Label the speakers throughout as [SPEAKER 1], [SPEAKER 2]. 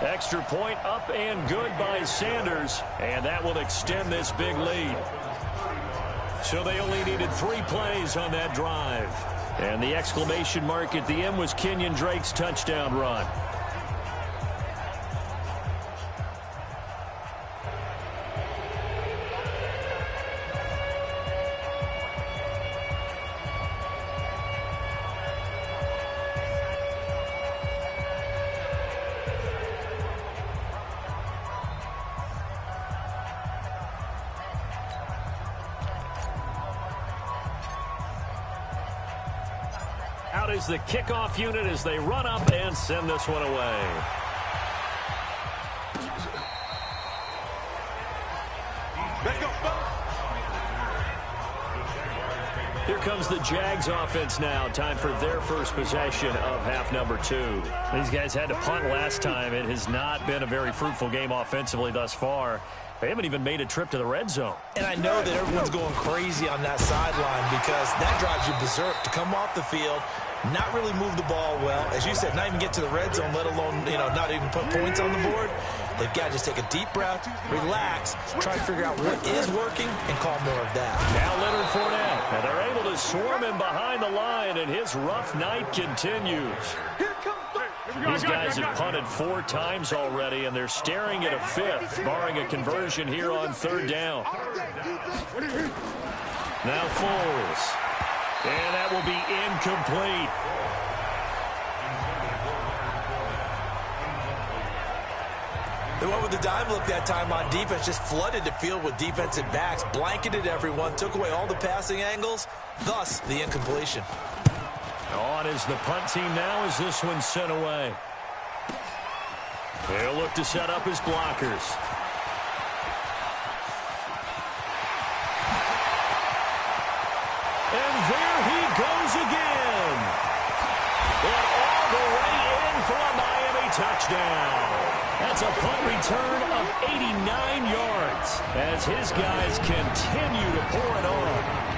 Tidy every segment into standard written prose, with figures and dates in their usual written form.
[SPEAKER 1] Extra point up and good by Sanders, and that will extend this big lead. So they only needed 3 plays on that drive. And the exclamation mark at the end was Kenyon Drake's touchdown run. Out is the kickoff unit as they run up and send this one away. Here comes the Jags offense now. Time for their first possession of half number 2. These guys had to punt last time. It has not been a very fruitful game offensively thus far. They haven't even made a trip to the red zone.
[SPEAKER 2] And I know that everyone's going crazy on that sideline because that drives you berserk to come off the field, not really move the ball well. As you said, not even get to the red zone, let alone, not even put points on the board. They've got to just take a deep breath, relax, try to figure out what is working, and call more of that.
[SPEAKER 1] Now Leonard Fournette, and they're able to swarm him behind the line, and his rough night continues. These guys have punted 4 times already, and they're staring at a 5th, barring a conversion here on 3rd down. Now Foles. And that will be incomplete.
[SPEAKER 2] They went with the dime look that time on defense, just flooded the field with defensive backs, blanketed everyone, took away all the passing angles, thus the incompletion.
[SPEAKER 1] On is the punt team now as this one's sent away. They'll look to set up his blockers. And there he goes again. And all the way in for a Miami touchdown. That's a punt return of 89 yards as his guys continue to pour it on.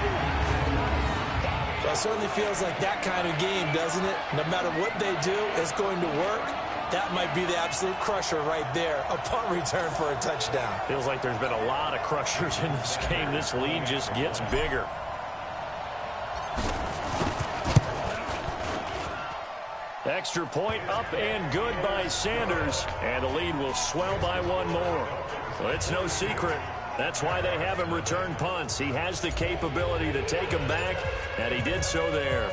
[SPEAKER 2] Well, it certainly feels like that kind of game, doesn't it? No matter what they do, it's going to work. That might be the absolute crusher right there. A punt return for a touchdown.
[SPEAKER 1] Feels like there's been a lot of crushers in this game. This lead just gets bigger. Extra point up and good by Sanders. And the lead will swell by 1 more. Well, it's no secret. That's why they have him return punts. He has the capability to take them back, and he did so there.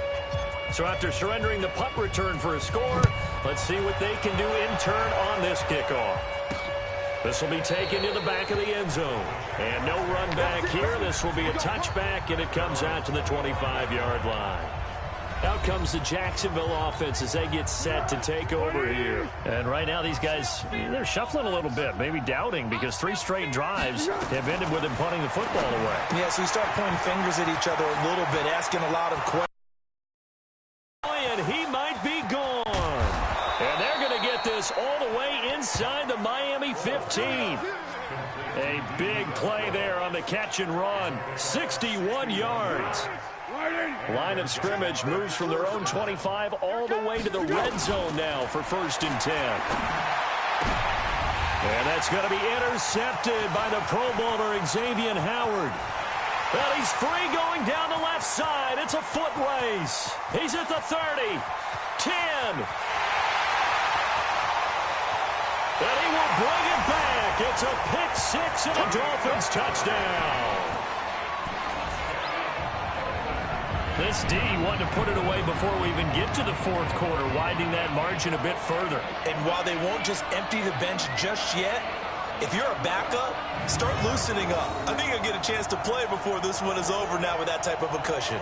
[SPEAKER 1] So after surrendering the punt return for a score, let's see what they can do in turn on this kickoff. This will be taken to the back of the end zone. And no run back here. This will be a touchback, and it comes out to the 25-yard line. Out comes the Jacksonville offense as they get set to take over here. And right now these guys, they're shuffling a little bit, maybe doubting, because 3 straight drives have ended with them punting the football away.
[SPEAKER 2] Yeah, so you start pointing fingers at each other a little bit, asking a lot of questions.
[SPEAKER 1] And he might be gone. And they're going to get this all the way inside the Miami 15. A big play there on the catch and run. 61 yards. Line of scrimmage moves from their own 25 all the way to the red zone now for 1st and 10. And that's going to be intercepted by the Pro Bowler Xavier Howard. Well, he's free going down the left side. It's a foot race. He's at the 30, 10. And he will bring it back. It's a pick 6 and a Dolphins touchdown. This D wanted to put it away before we even get to the 4th quarter, widening that margin a bit further.
[SPEAKER 2] And while they won't just empty the bench just yet, if you're a backup, start loosening up. I think you'll get a chance to play before this one is over now with that type of a cushion.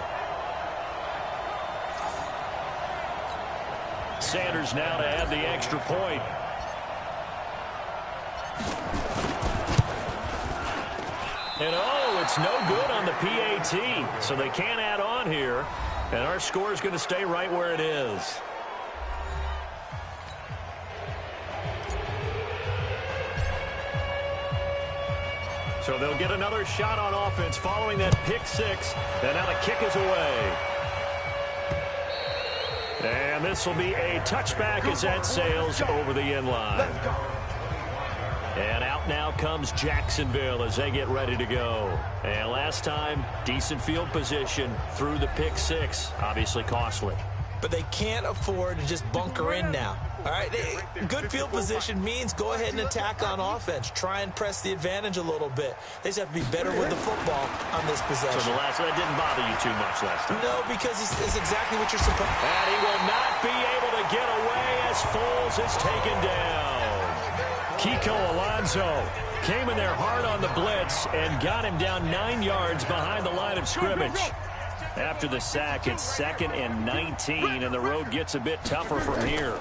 [SPEAKER 1] Sanders now to add the extra point. And oh, it's no good on the PAT, so they can't add on here. And our score is going to stay right where it is. So they'll get another shot on offense following that pick 6. And now the kick is away. And this will be a touchback as that sails over the end line. And out now comes Jacksonville as they get ready to go. And last time, decent field position through the pick six. Obviously costly.
[SPEAKER 2] But they can't afford to just bunker in now. All right, good field position means go ahead and attack on offense. Try and press the advantage a little bit. They just have to be better with the football on this possession.
[SPEAKER 1] So that didn't bother you too much last time?
[SPEAKER 2] No, because it's exactly what you're supposed to.
[SPEAKER 1] And he will not be able to get away as Foles is taken down. Kiko Alonso came in there hard on the blitz and got him down 9 yards behind the line of scrimmage. After the sack, it's 2nd and 19, and the road gets a bit tougher from here.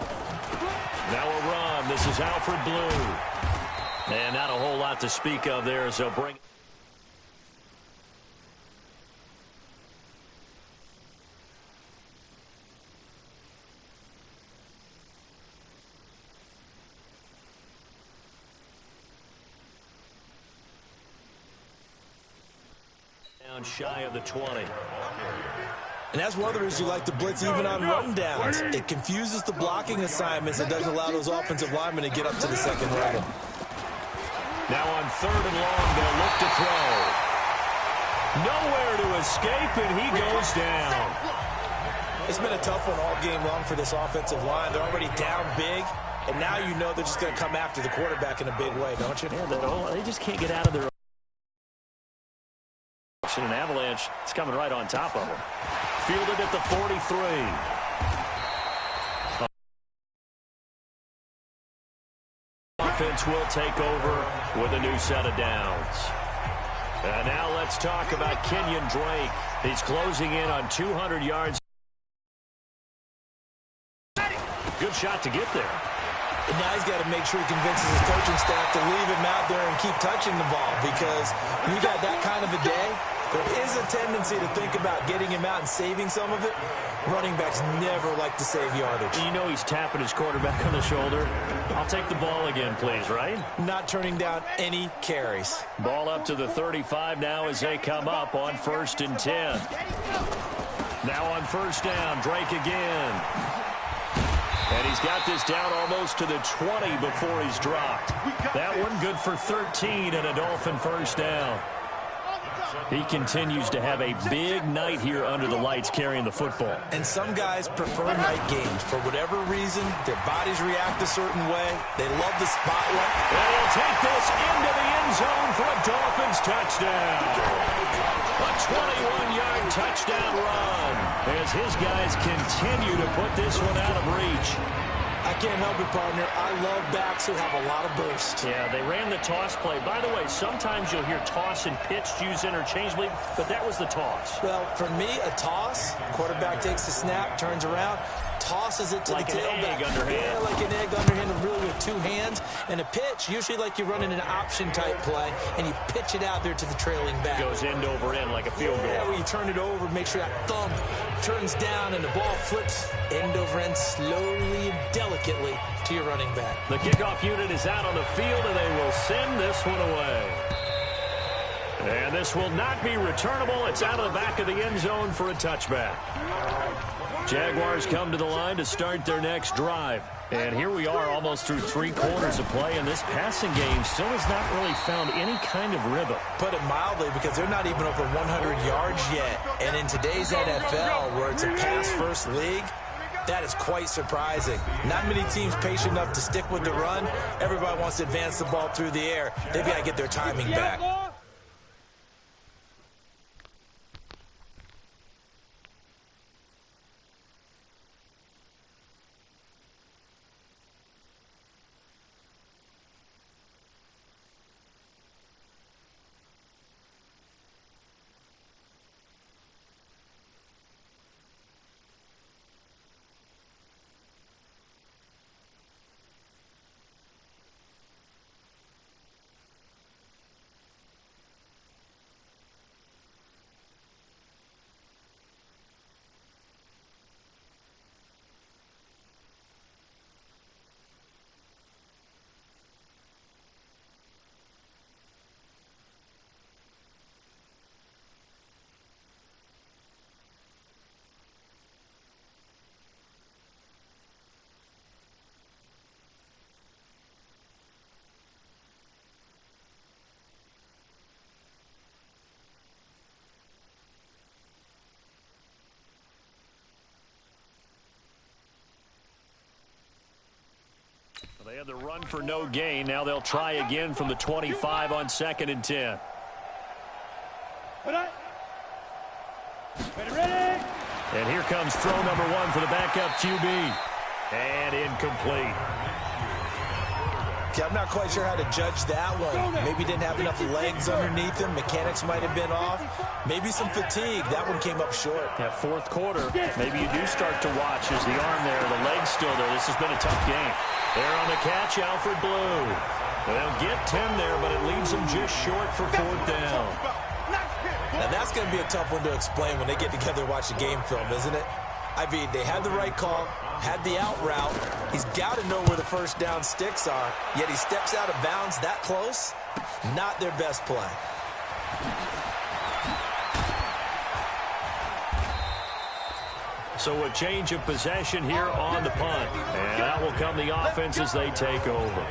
[SPEAKER 1] Now a run. This is Alfred Blue. And not a whole lot to speak of there, so bring... down shy of the 20.
[SPEAKER 2] And that's one of the reasons you like to blitz even on rundowns. It confuses the blocking assignments and doesn't allow those offensive linemen to get up to the second level.
[SPEAKER 1] Now on 3rd and long, they'll look to throw. Nowhere to escape, and he goes down.
[SPEAKER 2] It's been a tough one all game long for this offensive line. They're already down big, and now you know they're just going to come after the quarterback in a big way, don't you?
[SPEAKER 1] Yeah, they just can't get out of their... An avalanche is coming right on top of them. Fielded at the 43. Offense will take over with a new set of downs. And now let's talk about Kenyon Drake. He's closing in on 200 yards. Good shot to get there.
[SPEAKER 2] And now he's got to make sure he convinces his coaching staff to leave him out there and keep touching the ball, because when you got that kind of a day, there is a tendency to think about getting him out and saving some of it. Running backs never like to save yardage.
[SPEAKER 1] You know he's tapping his quarterback on the shoulder. I'll take the ball again, please, right?
[SPEAKER 2] Not turning down any carries.
[SPEAKER 1] Ball up to the 35 now as they come up on 1st and 10. Now on 1st down, Drake again. And he's got this down almost to the 20 before he's dropped. That one good for 13 and a Dolphin 1st down. He continues to have a big night here under the lights carrying the football.
[SPEAKER 2] And some guys prefer night games. For whatever reason, their bodies react a certain way. They love the spotlight.
[SPEAKER 1] And he'll take this into the end zone for a Dolphins touchdown. A 21-yard touchdown run as his guys continue to put this one out of reach.
[SPEAKER 2] I can't help it, partner. I love backs who have a lot of burst.
[SPEAKER 1] Yeah, they ran the toss play. By the way, sometimes you'll hear toss and pitch used interchangeably, but that was the toss.
[SPEAKER 2] Well, for me, a toss, quarterback takes the snap, turns around, tosses it to
[SPEAKER 1] like
[SPEAKER 2] the tailback.
[SPEAKER 1] Like an egg underhand.
[SPEAKER 2] Yeah, like an egg underhand, really with 2 hands. And a pitch, usually like you're running an option-type play, and you pitch it out there to the trailing back.
[SPEAKER 1] Goes end over end like a field goal.
[SPEAKER 2] Yeah, where you turn it over, make sure that thumb turns down, and the ball flips end over end slowly and delicately to your running back.
[SPEAKER 1] The kickoff unit is out on the field, and they will send this one away. And this will not be returnable. It's out of the back of the end zone for a touchback. Jaguars come to the line to start their next drive. And here we are almost through 3 quarters of play, and this passing game still has not really found any kind of rhythm.
[SPEAKER 2] Put it mildly, because they're not even over 100 yards yet. And in today's NFL, where it's a pass-first league, that is quite surprising. Not many teams patient enough to stick with the run. Everybody wants to advance the ball through the air. They've got to get their timing back.
[SPEAKER 1] They had the run for no gain. Now they'll try again from the 25 on 2nd and 10.
[SPEAKER 3] Ready.
[SPEAKER 1] And here comes throw number 1 for the backup QB. And incomplete.
[SPEAKER 2] Okay, I'm not quite sure how to judge that one. Maybe didn't have enough legs underneath him. Mechanics might have been off. Maybe some fatigue. That one came up short.
[SPEAKER 1] That fourth quarter, maybe you do start to watch as the arm there, the leg's still there. This has been a tough game. There on the catch, Alfred Blue. They'll get 10 there, but it leaves them just short for 4th down.
[SPEAKER 2] Now, that's going to be a tough one to explain when they get together and watch the game film, isn't it? I mean, they had the right call, had the out route. He's got to know where the first down sticks are, yet he steps out of bounds that close. Not their best play.
[SPEAKER 1] So a change of possession here on the punt. And out will come the offense as they take over.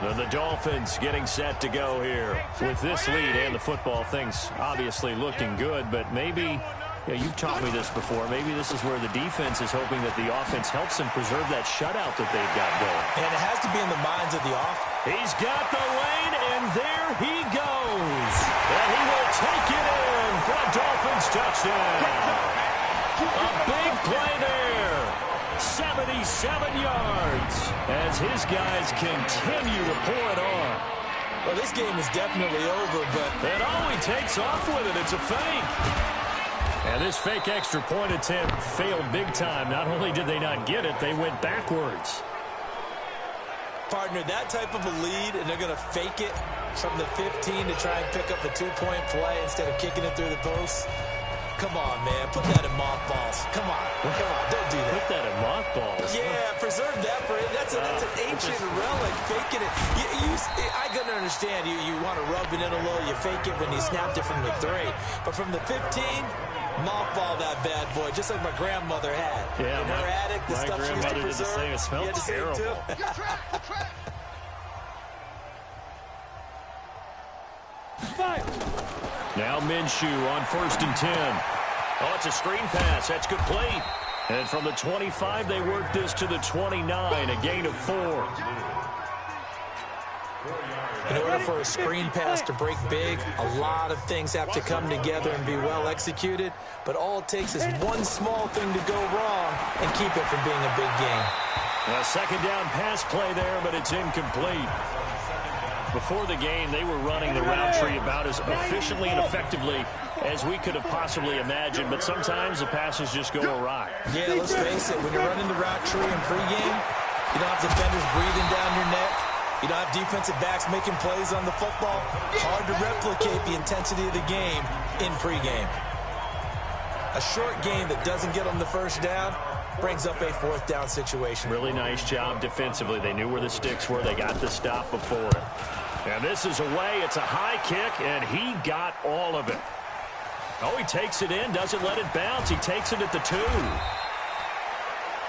[SPEAKER 1] And the Dolphins getting set to go here. With this lead and the football, things obviously looking good, but maybe, you've taught me this before, maybe this is where the defense is hoping that the offense helps them preserve that shutout that they've got going.
[SPEAKER 2] And it has to be in the minds of the offense.
[SPEAKER 1] He's got the lane, and there he goes. And he will take it in for a Dolphins touchdown. A big play there. 77 yards as his guys continue to pour it on.
[SPEAKER 2] Well, this game is definitely over, but...
[SPEAKER 1] And he takes off with it. It's a fake. And this fake extra point attempt failed big time. Not only did they not get it, they went backwards.
[SPEAKER 2] Partner, that type of a lead, and they're going to fake it from the 15 to try and pick up a 2-point play instead of kicking it through the post. Come on, man. Put that in mothballs. Come on. Don't do that.
[SPEAKER 1] Put that in mothballs.
[SPEAKER 2] Yeah, preserve that for it. That's an ancient relic. Faking it. I can understand. You want to rub it in a little. You fake it when you snapped it from the 3. But from the 15, mothball that bad boy, just like my grandmother had.
[SPEAKER 1] Yeah,
[SPEAKER 2] in her attic, the stuff she used to preserve.
[SPEAKER 1] It smelled terrible. Now Minshew on 1st and 10. Oh, it's a screen pass. That's complete. And from the 25, they work this to the 29, a gain of 4.
[SPEAKER 2] In order for a screen pass to break big, a lot of things have to come together and be well executed. But all it takes is one small thing to go wrong and keep it from being a big game.
[SPEAKER 1] A 2nd down pass play there, but it's incomplete. Before the game, they were running the route tree about as efficiently and effectively as we could have possibly imagined, but sometimes the passes just go awry.
[SPEAKER 2] Yeah, let's face it, when you're running the route tree in pregame, you don't have defenders breathing down your neck. You don't have defensive backs making plays on the football. Hard to replicate the intensity of the game in pregame. A short game that doesn't get them the first down brings up a 4th down situation.
[SPEAKER 1] Really nice job defensively. They knew where the sticks were. They got the stop before it. And this is away. It's a high kick, and he got all of it. Oh, he takes it in, doesn't let it bounce. He takes it at the 2.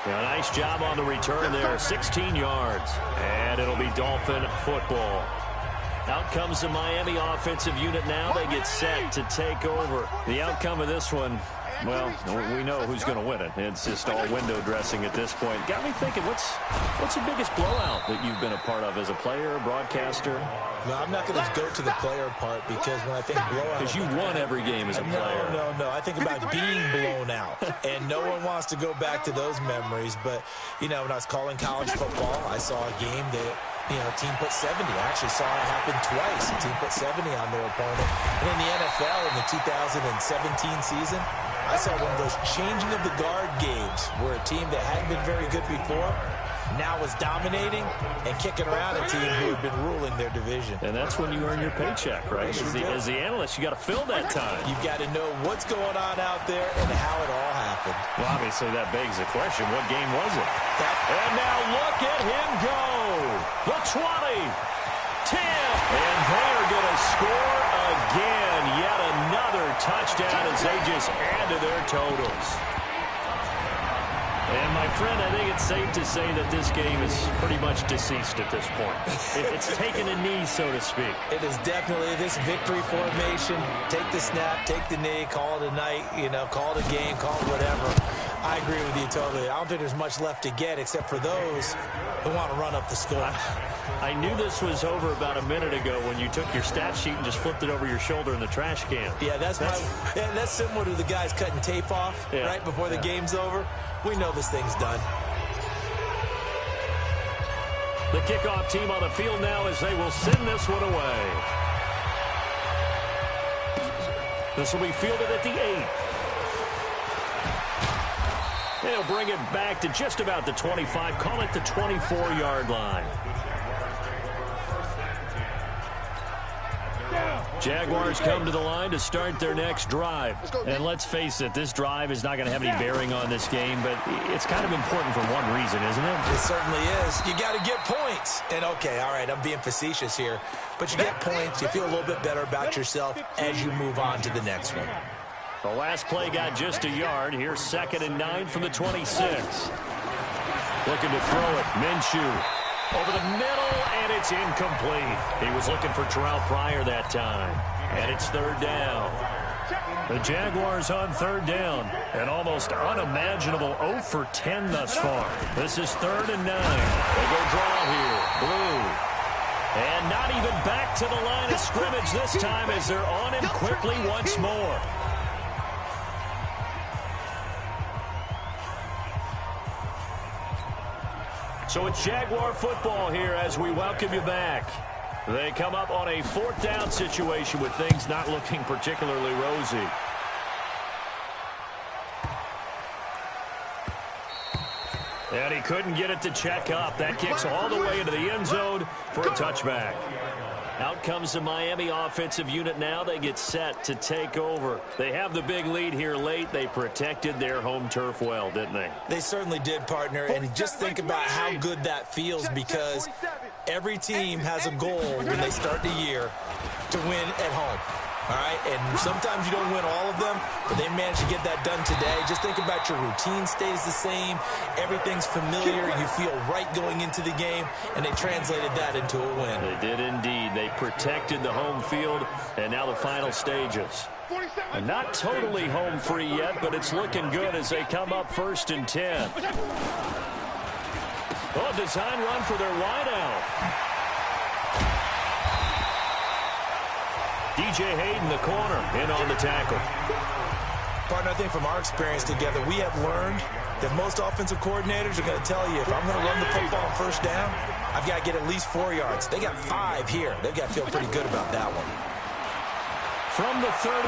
[SPEAKER 1] Yeah, nice job on the return there, 16 yards. And it'll be Dolphin football. Out comes the Miami offensive unit now. They get set to take over. The outcome of this one, well, we know who's going to win it. It's just all window dressing at this point. Got me thinking, what's the biggest blowout that you've been a part of as a player, broadcaster?
[SPEAKER 2] No, I'm not going to go to the player part because when I think blowout...
[SPEAKER 1] Because you've won every game as a player.
[SPEAKER 2] No. I think about being blown out. And no one wants to go back to those memories. But, when I was calling college football, I saw a game that... a team put 70. I actually saw it happen twice. A team put 70 on their opponent. And in the NFL in the 2017 season, I saw one of those changing of the guard games where a team that hadn't been very good before now was dominating and kicking around a team who had been ruling their division.
[SPEAKER 1] And that's when you earn your paycheck, right? As the analyst, you got to fill that time.
[SPEAKER 2] You've got to know what's going on out there and how it all happened.
[SPEAKER 1] Well, obviously that begs the question, what game was it? And now look at him go. The 20, 10, and they are going to score again. Yet another touchdown as they just add to their totals. And, my friend, I think it's safe to say that this game is pretty much deceased at this point. It's taken a knee, so to speak.
[SPEAKER 2] It is definitely this victory formation. Take the snap, take the knee, call it a night, call it a game, call it whatever. I agree with you totally. I don't think there's much left to get except for those who want to run up the score.
[SPEAKER 1] I knew this was over about a minute ago when you took your stat sheet and just flipped it over your shoulder in the trash can.
[SPEAKER 2] Yeah, that's similar to the guys cutting tape off right before the game's over. We know this thing's done.
[SPEAKER 1] The kickoff team on the field now as they will send this one away. This will be fielded at the 8. They'll bring it back to just about the 25. Call it the 24-yard line. Jaguars come to the line to start their next drive. And let's face it, this drive is not going to have any bearing on this game, but it's kind of important for one reason, isn't it?
[SPEAKER 2] It certainly is. You got to get points. And, okay, all right, I'm being facetious here. But you get points, you feel a little bit better about yourself as you move on to the next one.
[SPEAKER 1] The last play got just a yard. Here's 2nd and 9 from the 26. Looking to throw it. Minshew. Over the middle, and it's incomplete. He was looking for Terrell Pryor that time. And it's 3rd down. The Jaguars on 3rd down. An almost unimaginable 0 for 10 thus far. This is 3rd and 9. They go draw here. Blue. And not even back to the line of scrimmage this time as they're on him quickly once more. So it's Jaguar football here as we welcome you back. They come up on a 4th down situation with things not looking particularly rosy. And he couldn't get it to check up. That kicks all the way into the end zone for a touchback. Out comes the Miami offensive unit now. They get set to take over. They have the big lead here late. They protected their home turf well, didn't they?
[SPEAKER 2] They certainly did, partner. And just think about how good that feels because every team has a goal when they start the year to win at home. All right, and sometimes you don't win all of them, but they managed to get that done today. Just think about your routine stays the same. Everything's familiar. You feel right going into the game, and they translated that into a win.
[SPEAKER 1] They did indeed. They protected the home field, and now the final stages. And not totally home free yet, but it's looking good as they come up 1st and 10. Oh, design run for their wideout. DJ Hayden, the corner, in on the tackle.
[SPEAKER 2] Partner, I think from our experience together, we have learned that most offensive coordinators are going to tell you, if I'm going to run the football on 1st down, I've got to get at least 4 yards. They got 5 here. They've got to feel pretty good about that one.
[SPEAKER 1] From the 38,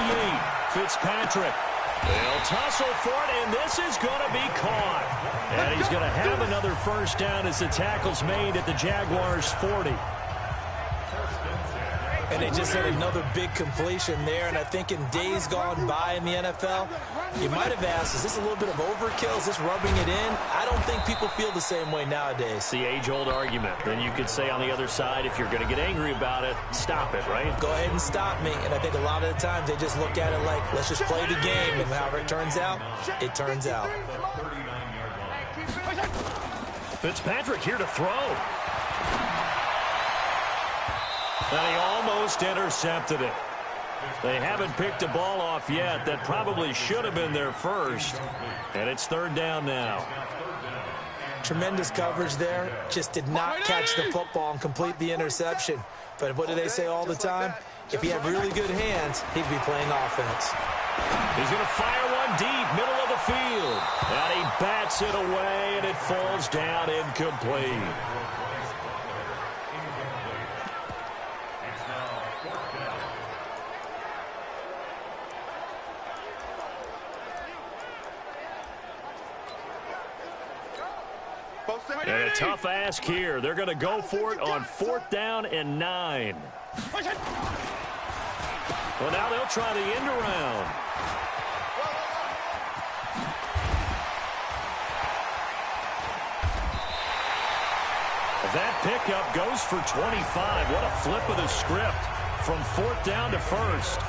[SPEAKER 1] Fitzpatrick. They'll tussle for it, and this is going to be caught. And he's going to have another 1st down as the tackle's made at the Jaguars' 40.
[SPEAKER 2] And they just had another big completion there. And I think in days gone by in the NFL, you might have asked, is this a little bit of overkill? Is this rubbing it in? I don't think people feel the same way nowadays.
[SPEAKER 1] It's the age-old argument. Then you could say on the other side, if you're going to get angry about it, stop it, right?
[SPEAKER 2] Go ahead and stop me. And I think a lot of the times they just look at it like, let's just play the game. And however it turns out, it turns out.
[SPEAKER 1] Fitzpatrick here to throw. And he almost intercepted it. They haven't picked a ball off yet. That probably should have been their first. And it's 3rd down now.
[SPEAKER 2] Tremendous coverage there. Just did not catch the football and complete the interception. But what do they say all the time? If he had really good hands, he'd be playing offense.
[SPEAKER 1] He's going to fire one deep, middle of the field. And he bats it away, and it falls down incomplete. And a tough ask here. They're going to go for it on 4th down and 9. Well, now they'll try the end around. That pickup goes for 25. What a flip of the script from 4th down to 1st.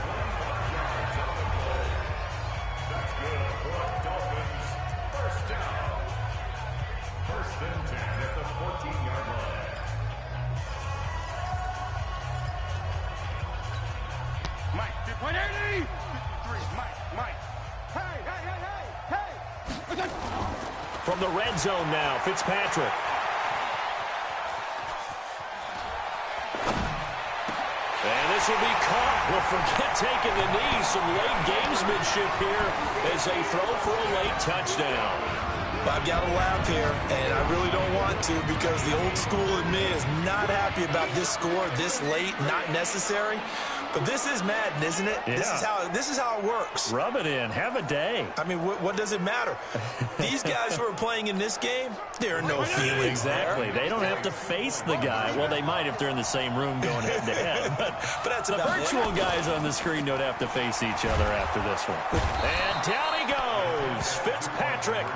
[SPEAKER 1] From the red zone now, Fitzpatrick. And this will be caught. Well, forget taking the knee. Some late gamesmanship here as they throw for a late touchdown.
[SPEAKER 2] I've got to laugh here, and I really don't want to because the old school in me is not happy about this score this late, not necessary. But this is Madden, isn't it?
[SPEAKER 1] Yeah.
[SPEAKER 2] This is how it works.
[SPEAKER 1] Rub it in. Have a day.
[SPEAKER 2] I mean, what does it matter? These guys who are playing in this game, there are no feelings.
[SPEAKER 1] Exactly. They don't have to face the guy. Well, they might if they're in the same room going head-to-head. But
[SPEAKER 2] that's
[SPEAKER 1] the virtual guys on the screen don't have to face each other after this one. And down he goes. Fitzpatrick.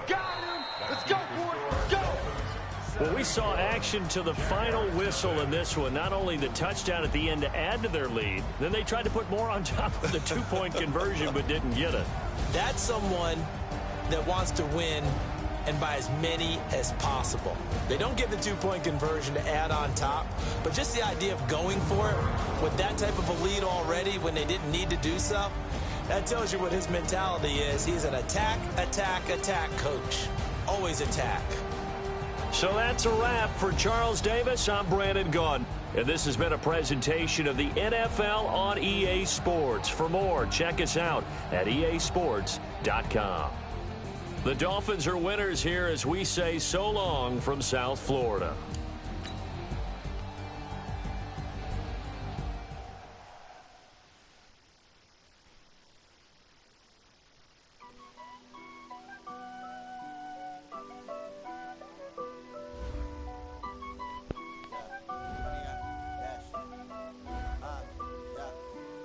[SPEAKER 3] Got him! Let's go, boy! Go!
[SPEAKER 1] Well, we saw action to the final whistle in this one. Not only the touchdown at the end to add to their lead, then they tried to put more on top of the two-point conversion but didn't get it.
[SPEAKER 2] That's someone that wants to win and by as many as possible. They don't get the two-point conversion to add on top, but just the idea of going for it with that type of a lead already when they didn't need to do so, that tells you what his mentality is. He's an attack, attack, attack coach. Always attack.
[SPEAKER 1] So that's a wrap for Charles Davis. I'm Brandon Gaudin, and this has been a presentation of the NFL on EA Sports. For more, check us out at easports.com. The Dolphins are winners here as we say so long from South Florida.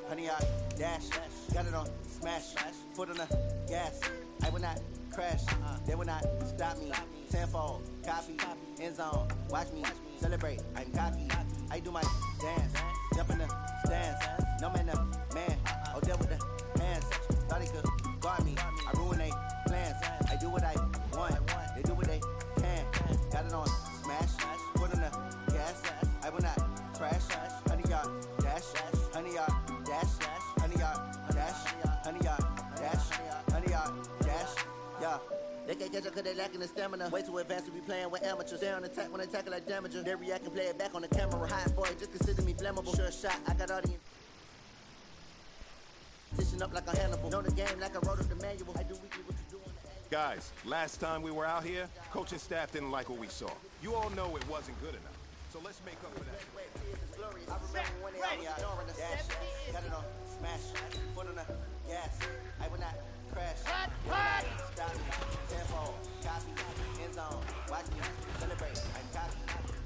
[SPEAKER 4] Honey, I dash, got it on smash, foot on the gas. I will not crash, they will not stop me. Tenfold, copy, end zone, watch me celebrate. I'm cocky, I do my dance, jump in the stands. No man, the man, oh, there with the hands. Thought he could guard me, I ruin they plans. I do what I want, they do what they can. Got it on smash, foot on the gas. I will not crash, honey, y'all dash, honey, y'all dash, honey, y'all dash, honey, y'all dash, honey, y'all dash, yeah. They can't catch up cause they lacking the stamina. Way too advanced to be playing with amateurs. Stay on attack when they tackle like damager. They react and play it back on the camera. Hot boy, just consider me flammable. Sure shot, I got all the position up like a Hannibal. Know the game like I wrote up the manual. I do weekly what you do on the annual.
[SPEAKER 5] Guys, last time we were out here, coaching staff didn't like what we saw. You all know it wasn't good enough. So let's make up for that.
[SPEAKER 4] I remember when they ignoring the dash. Got it on smash, foot on the gas. I will not crash. Stop me, tenfold, copy, end zone, watch me celebrate. I'm cocky,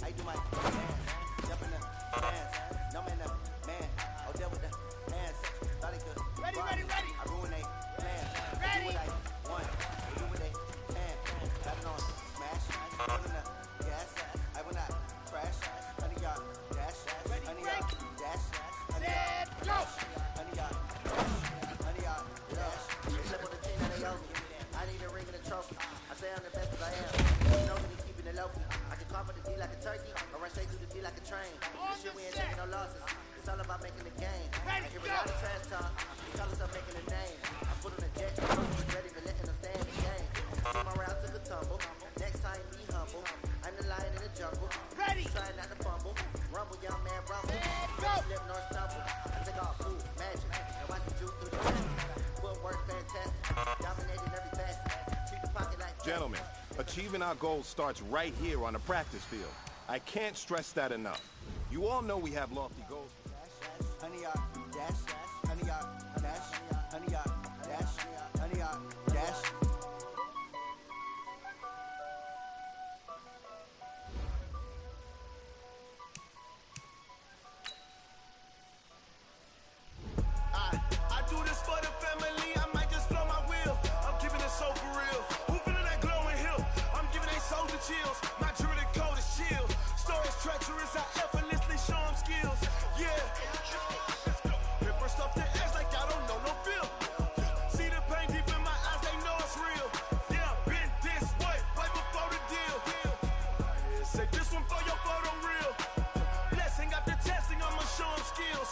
[SPEAKER 4] I do my dance, jump in the stands. No man, the man, oh, there with the hands. Thought he could. Ready. I ruin they plans. I do what I want, they do what they can. Got it on smash, foot on the gas. I will not crash. Honey, y'all dash, honey, y'all dash, honey, y'all dash, honey, y'all dash, honey, y'all dash. Flip on the team that they owe me. I need a ring and a trophy. I say I'm the best as I am. You know me, keeping it low key. I can carve the D like a turkey, or run straight through the D like a train. This shit we ain't taking no losses. It's all about making the game. I hear a lot of trash talk. We call ourselves making a name. I put on a jet, ready to letting them stay in the game. See my route took a tumble. Next time be humble. I'm the lion in the jungle. Ready. Trying not to fumble. Rumble, young man, rumble. Flip, nor stumble. I take off, move, magic. And watch me juke through the magic. Footwork fantastic. Dominating every facet. Treat the pocket like
[SPEAKER 5] achieving our goals starts right here on the practice field. I can't stress that enough. You all know we have lofty goals.
[SPEAKER 4] Honey yard, dash, honey yard, dash, honey yard, dash, honey yard, dash.
[SPEAKER 6] I do this for the family, I might just blow my wheel. I'm keeping it so for real. Who feeling that glowing hill? I'm giving they soldier chills. My jewelry code is chill. Stories treacherous, I effortlessly show them skills. Yeah. Paper stuff the edge like I don't know no feel. See the pain deep in my eyes, they know it's real. Yeah, been this way, way before the deal. Say this one for your photo real. Blessing after testing, I'ma show them skills.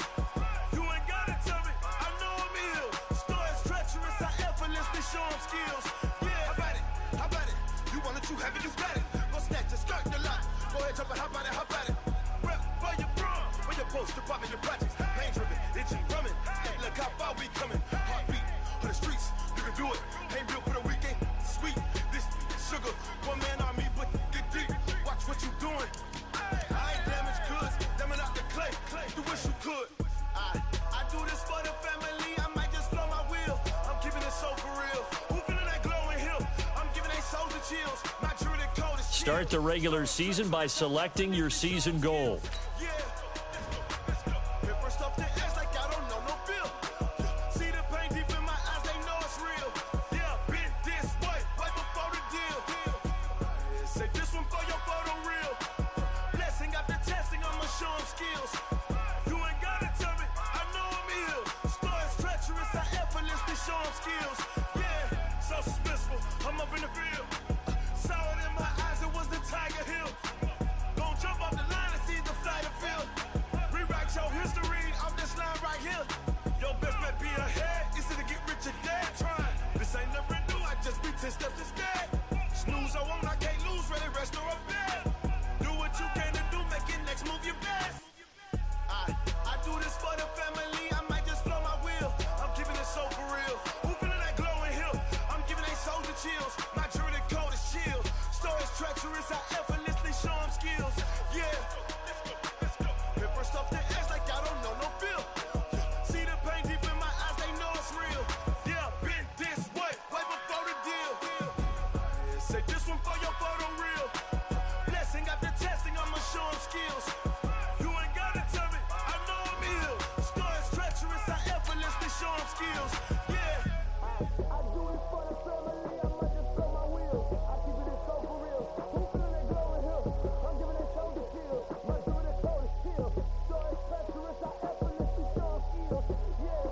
[SPEAKER 6] You ain't gotta tell me, I know I'm ill. Stories treacherous, I effortlessly show them skills. Yeah, how about it? How about it? You want it, you have it, you got it. Go snatch your skirt the lot. Go ahead, jump it, how about it? How about it? Rep where you from? Where you post, department, your projects. Pain driven, itchy, drumming. Hey, look how far we coming. Heartbeat on the streets, you can do it. Ain't built for the weekend. Sweet, this sugar. One man army, but get deep. Watch what you doing. I ain't damaged goods, damn out the clay. You wish you could. I do this for the family, I might just blow my wheel. I'm keeping it so for real. Who feeling that glowing hill? I'm giving they soldier chills. My jewelry code is chill.
[SPEAKER 1] Start the regular season by selecting your season goal.
[SPEAKER 6] Yeah. Paper stuff the edge like I don't know no feel. See the pain deep in my eyes, they know it's real. Yeah, been this way, way before the deal. Say this one for your photo real. Blessing after testing, I'ma show them skills. You ain't gotta tell me, I know I'm ill. Stories treacherous, I effortlessly show them skills. Yeah, so suspenseful, I'm up in the field. Saw it in my eyes, it was the Tiger Hill. Gon' jump off the line and see the fly the field. Rewrite your history off this line right here. Your best bet be ahead, it's to get rich or dead trying. This ain't never new, I just be 10 steps instead. Snooze I won't, I can't lose, ready, rest or a bed. Do what you can to do, make it next move your best. I do this for the family, I might just blow my wheel. I'm keeping it so for real. Who feeling that glowing hill? I'm giving they soldier chills. My jewelry code is chill. Stories treacherous, I effortlessly show them skills. Yeah. Paper stuff the edge like I don't know no feel. See the pain deep in my eyes, they know it's real. Yeah, been this way, way before the deal. Say this one for your photo real. Blessing after testing, I'ma show them skills. You ain't gotta tell me, I know I'm ill. Stories treacherous, I effortlessly show them skills. Yeah. I do it for the family, I might just blow my wheel. I keep it so for real. Who feeling that glowing hill? I'm giving that shoulder chill. My jewelry code is chill. Stories treacherous, I effortlessly show them skills. Yeah.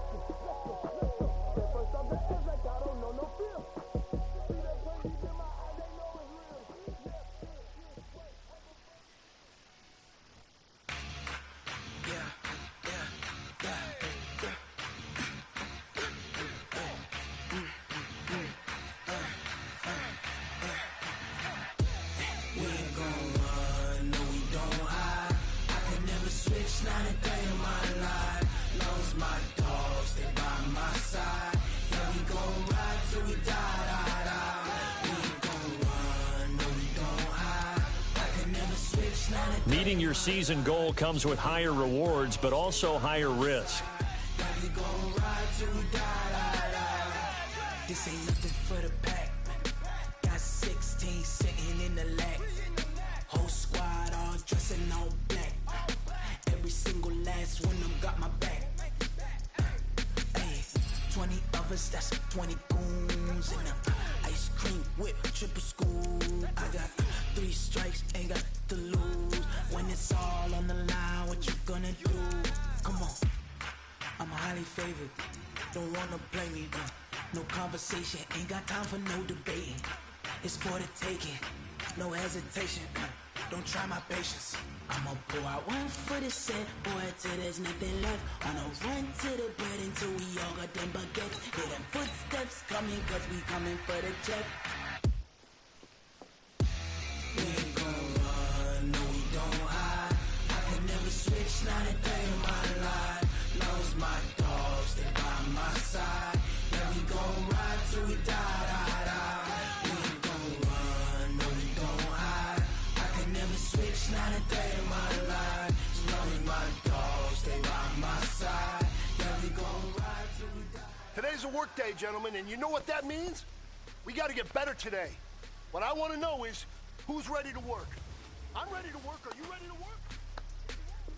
[SPEAKER 6] Let's go. Paper stuff the edge like I don't know no feel. See that pain deep in my eyes, they know it's real.
[SPEAKER 7] We ain't gon' run, no we don't hide. I could never switch, not a day in my life. Lost my dogs, they by my side. Yeah, we gon' ride till we die. We ain't gon' run, no we don't hide. I could never switch, not a day.
[SPEAKER 1] Meeting your season goal comes with higher rewards, but also higher risk.
[SPEAKER 7] Yeah, we gon' ride till we die. This ain't nothing for the pack. Got 16 sitting in the lag. Whole squad all dressing all black. Every single last one of them got my back. Hey, 20 of us, that's 20 goons in the ice cream whip, triple scoop. I got 3 strikes, ain't got to lose. When it's all on the line, what you gonna do? Come on, I'm highly favored. Don't wanna play me, no conversation, ain't got time for no debating. It's for the taking, no hesitation. Don't try my patience. I'ma pour out one for the set, boy, till there's nothing left. On a run to the bread until we all got them baguettes. Hear them footsteps coming, cause we coming for the check. We ain't gon' run, no we don't hide. I could never switch, not a day in my life. Lost my dogs, they by my side. Yeah, we gon' ride till we die. We ain't gon' run, no
[SPEAKER 8] Today's a work day, gentlemen, and you know what that means? We got to get better today. What I want to know is, who's ready to work? I'm ready to work. Are you ready to work?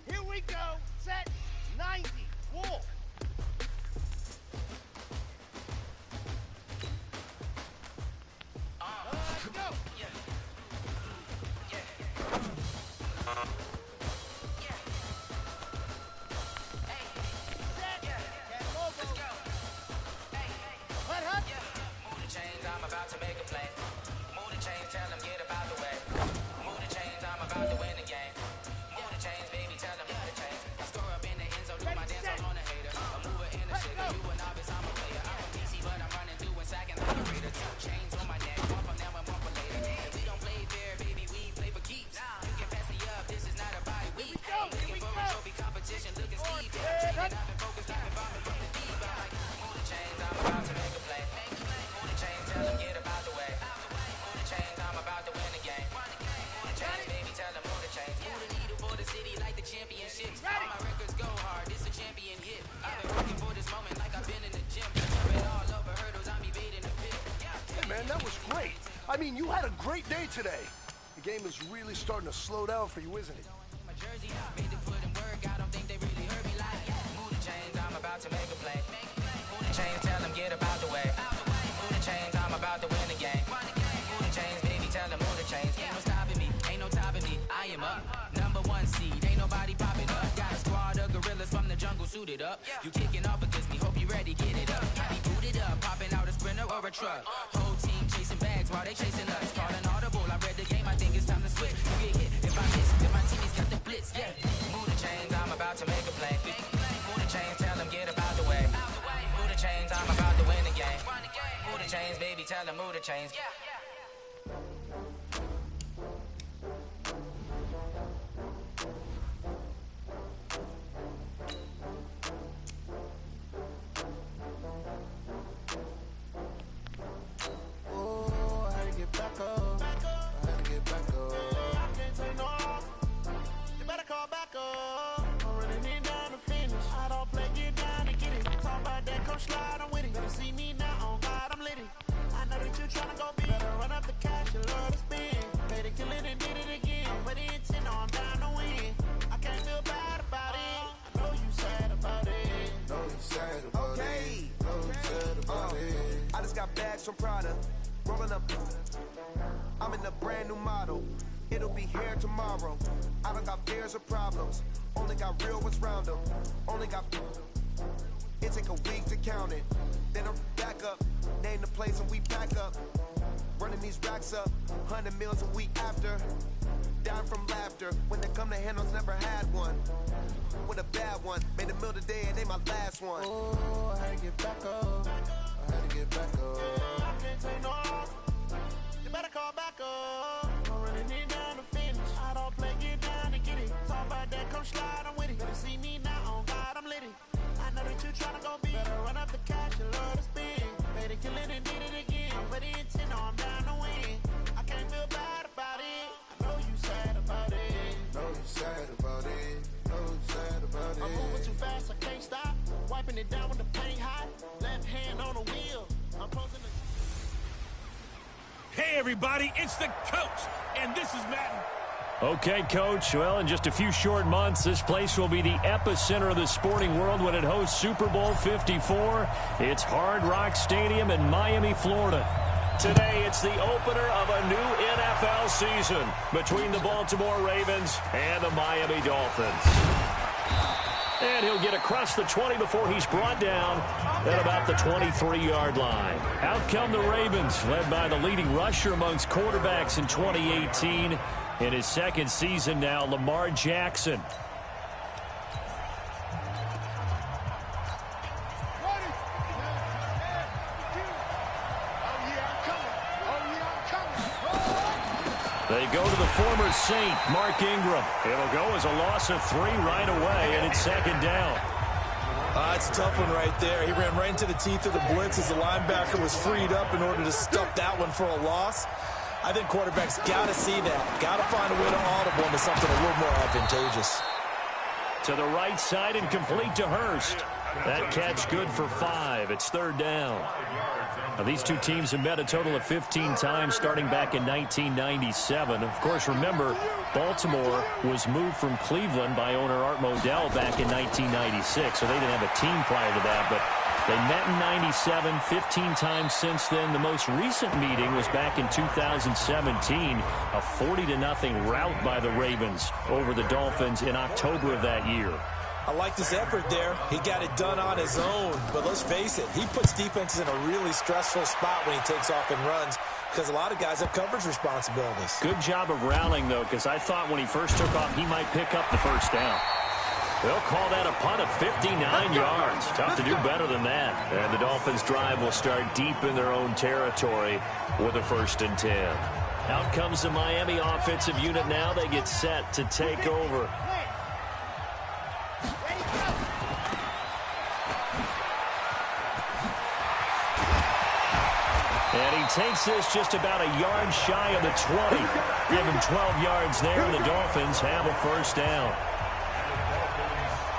[SPEAKER 3] Here we go. Set 90. Wall. Let's go.
[SPEAKER 7] About to make a play. Move the chains, tell them get about the way. Move the chains, I'm about to win the game. Move the chains, baby, tell them move the chains. I score up in the end zone, do my dance on a hater. A mover in the shaker, you a novice, I'm a player. I'm a DC, but I'm running through and sacking like a raider. 2 chains on my neck, one for now and one for later. If we don't play fair, baby, we play for keeps. You can pass me up, this is not a bye week. I'm looking for a trophy competition, looking steep. Yeah, I've been focused, I've been bombing from the deep. I'm like, move the chains, I'm about to make a play. Move the chains, tell them get about the way. Move the chains, I'm about to win the game. Move the chains, baby, tell them move the chains. Move the needle for the city like the championships. All my records go hard, this a champion hit. I've been working for this moment like I've been in the gym. Jumping all over hurdles, I'm evading the pit.
[SPEAKER 8] Hey, man, that was great. I mean, you had a great day today. The game is really starting to slow down for you, isn't it?
[SPEAKER 7] My jersey, made to put in work, I don't think they really heard me like. Move the chains, I'm about to make a play. Move the chains, tell them get about the way. Move the chains, I'm about to win the game. Move the chains, baby, tell them move the chains. Ain't no stopping me, ain't no topping me. I am up, #1 seed, ain't nobody popping up. Got a squad of gorillas from the jungle suited up. You kicking off against me, hope you ready, get it up. I be booted up, popping out a sprinter or a truck. Whole team chasing bags while they chasing us. Calling audible, I read the game, I think it's time to switch. You get hit if I miss, if my teammates got the blitz, yeah. Move the chains, I'm about to make a play. Move the chains, tell them get about the way. Move the chains, I'm about to win the game. Move the chains, baby, tell them move the chains.
[SPEAKER 6] Oh, I had to get back up. I had to get back up. I can't take no off. You better call back up. I'm running it down to finish. I don't play, get down and get it. Talk about that, come slide, I'm with it. Better see me now, on God, I'm lit it. I know that you tryna go big. Better run up the cash, you love to spend. Made it, kill it, and did it again. With the intent, no, I'm down to win. I can't feel bad about it. I know you sad about it. Know you sad about it. Know you sad about it.
[SPEAKER 9] I just got bags from Prada, rolling up. I'm in a brand new model. It'll be here tomorrow. I don't got fears or problems. Only got real ones round them. Only got. It take a week to count it. Then I'm back up. Name the place and we pack up. Running these racks up. 100 meals a week after. Down from laughter. When they come to handles, never had one. With a bad one. Made a meal today and they my last one.
[SPEAKER 6] Oh, I had to get back up. I had to get back up. I can't take no off. You better call back up. I'm running it down to finish. I don't play, get down and get it. Talk about that, come slide, I'm with it. Better see me now, on God, I'm lit it. I know that you tryna go big. Better run up the cash, you love to spend. Made it, kill it, and did it again. With the intent, no, I'm down to win. I can't feel bad about it. I know you sad about it. Know you sad about it. Know you sad about it. I'm moving too fast, I can't stop. Wiping it down with the paint hot. Left hand on the wheel. I'm closing the...
[SPEAKER 10] Hey, everybody, it's the coach, and this is Madden.
[SPEAKER 1] Okay, Coach. Well, in just a few short months, this place will be the epicenter of the sporting world when it hosts Super Bowl 54. It's Hard Rock Stadium in Miami, Florida. Today, it's the opener of a new NFL season between the Baltimore Ravens and the Miami Dolphins. And he'll get across the 20 before he's brought down at about the 23-yard line. Out come the Ravens, led by the leading rusher amongst quarterbacks in 2018. In his second season now, Lamar Jackson. They go to the former Saint, Mark Ingram. It'll go as a loss of 3 right away, and it's second down.
[SPEAKER 2] It's a tough one right there. He ran right into the teeth of the blitz as the linebacker was freed up in order to stop that one for a loss. I think quarterbacks got to see that. Got to find a way to audible into something a little more advantageous.
[SPEAKER 1] To the right side and complete to Hurst. That catch good for 5. It's third down. Now, these two teams have met a total of 15 times starting back in 1997. Of course, remember, Baltimore was moved from Cleveland by owner Art Modell back in 1996, so they didn't have a team prior to that, but they met in 97, 15 times since then. The most recent meeting was back in 2017, a 40-0 rout by the Ravens over the Dolphins in October of that year.
[SPEAKER 2] I like this effort there. He got it done on his own. But let's face it, he puts defenses in a really stressful spot when he takes off and runs because a lot of guys have coverage responsibilities.
[SPEAKER 1] Good job of rallying, though, because I thought when he first took off, he might pick up the first down. They'll call that a punt of 59 yards. Tough to do better than that. And the Dolphins' drive will start deep in their own territory with a 1st and 10. Out comes the Miami offensive unit now. They get set to take over. And he takes this just about a yard shy of the 20. Give him 12 yards there, and the Dolphins have a first down.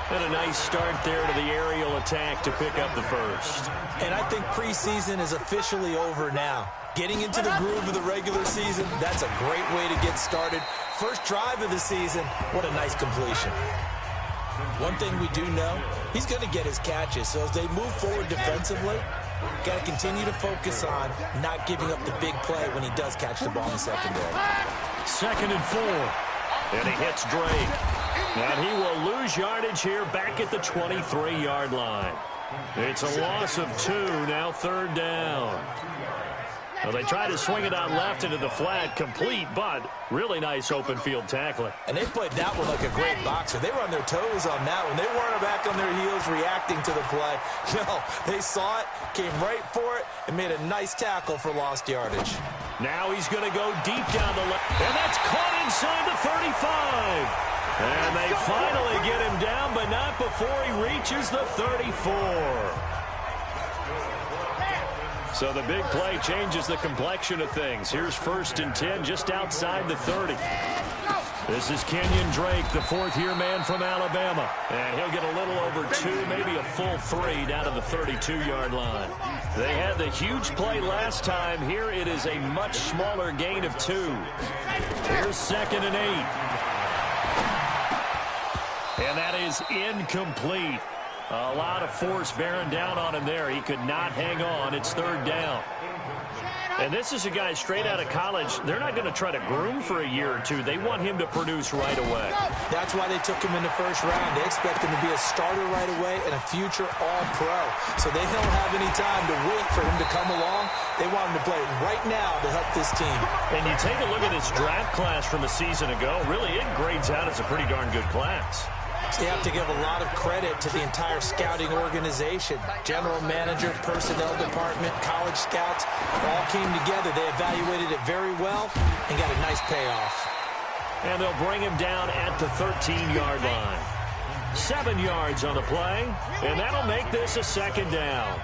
[SPEAKER 1] And a nice start there to the aerial attack to pick up the first.
[SPEAKER 2] And I think preseason is officially over now. Getting into the groove of the regular season, that's a great way to get started. First drive of the season, what a nice completion. One thing we do know, he's going to get his catches. So as they move forward defensively, got to continue to focus on not giving up the big play when he does catch the ball in the secondary.
[SPEAKER 1] 2nd and 4. And he hits Drake. And he will lose yardage here back at the 23-yard line. It's a loss of 2, now 3rd down. Well, they try to swing it out left into the flat, complete, but really nice open field tackling.
[SPEAKER 2] And they played that one like a great boxer. They were on their toes on that one. They weren't back on their heels reacting to the play. No, they saw it, came right for it, and made a nice tackle for lost yardage.
[SPEAKER 1] Now he's going to go deep down the left, and that's caught inside the 35. And they finally get him down, but not before he reaches the 34. So the big play changes the complexion of things. Here's 1st and 10 just outside the 30. This is Kenyon Drake, the 4th-year man from Alabama. And he'll get a little over 2, maybe a full 3 down to the 32-yard line. They had the huge play last time. Here it is a much smaller gain of 2. Here's 2nd and 8. And that is incomplete. A lot of force bearing down on him there. He could not hang on. It's 3rd down. And this is a guy straight out of college. They're not going to try to groom for a year or 2. They want him to produce right away.
[SPEAKER 2] That's why they took him in the 1st round. They expect him to be a starter right away and a future all-pro. So they don't have any time to wait for him to come along. They want him to play right now to help this team.
[SPEAKER 1] And you take a look at this draft class from a season ago. Really, it grades out as a pretty darn good class.
[SPEAKER 2] They have to give a lot of credit to the entire scouting organization. General manager, personnel department, college scouts, all came together. They evaluated it very well and got a nice payoff.
[SPEAKER 1] And they'll bring him down at the 13-yard line. 7 yards on the play, and that'll make this a 2nd down.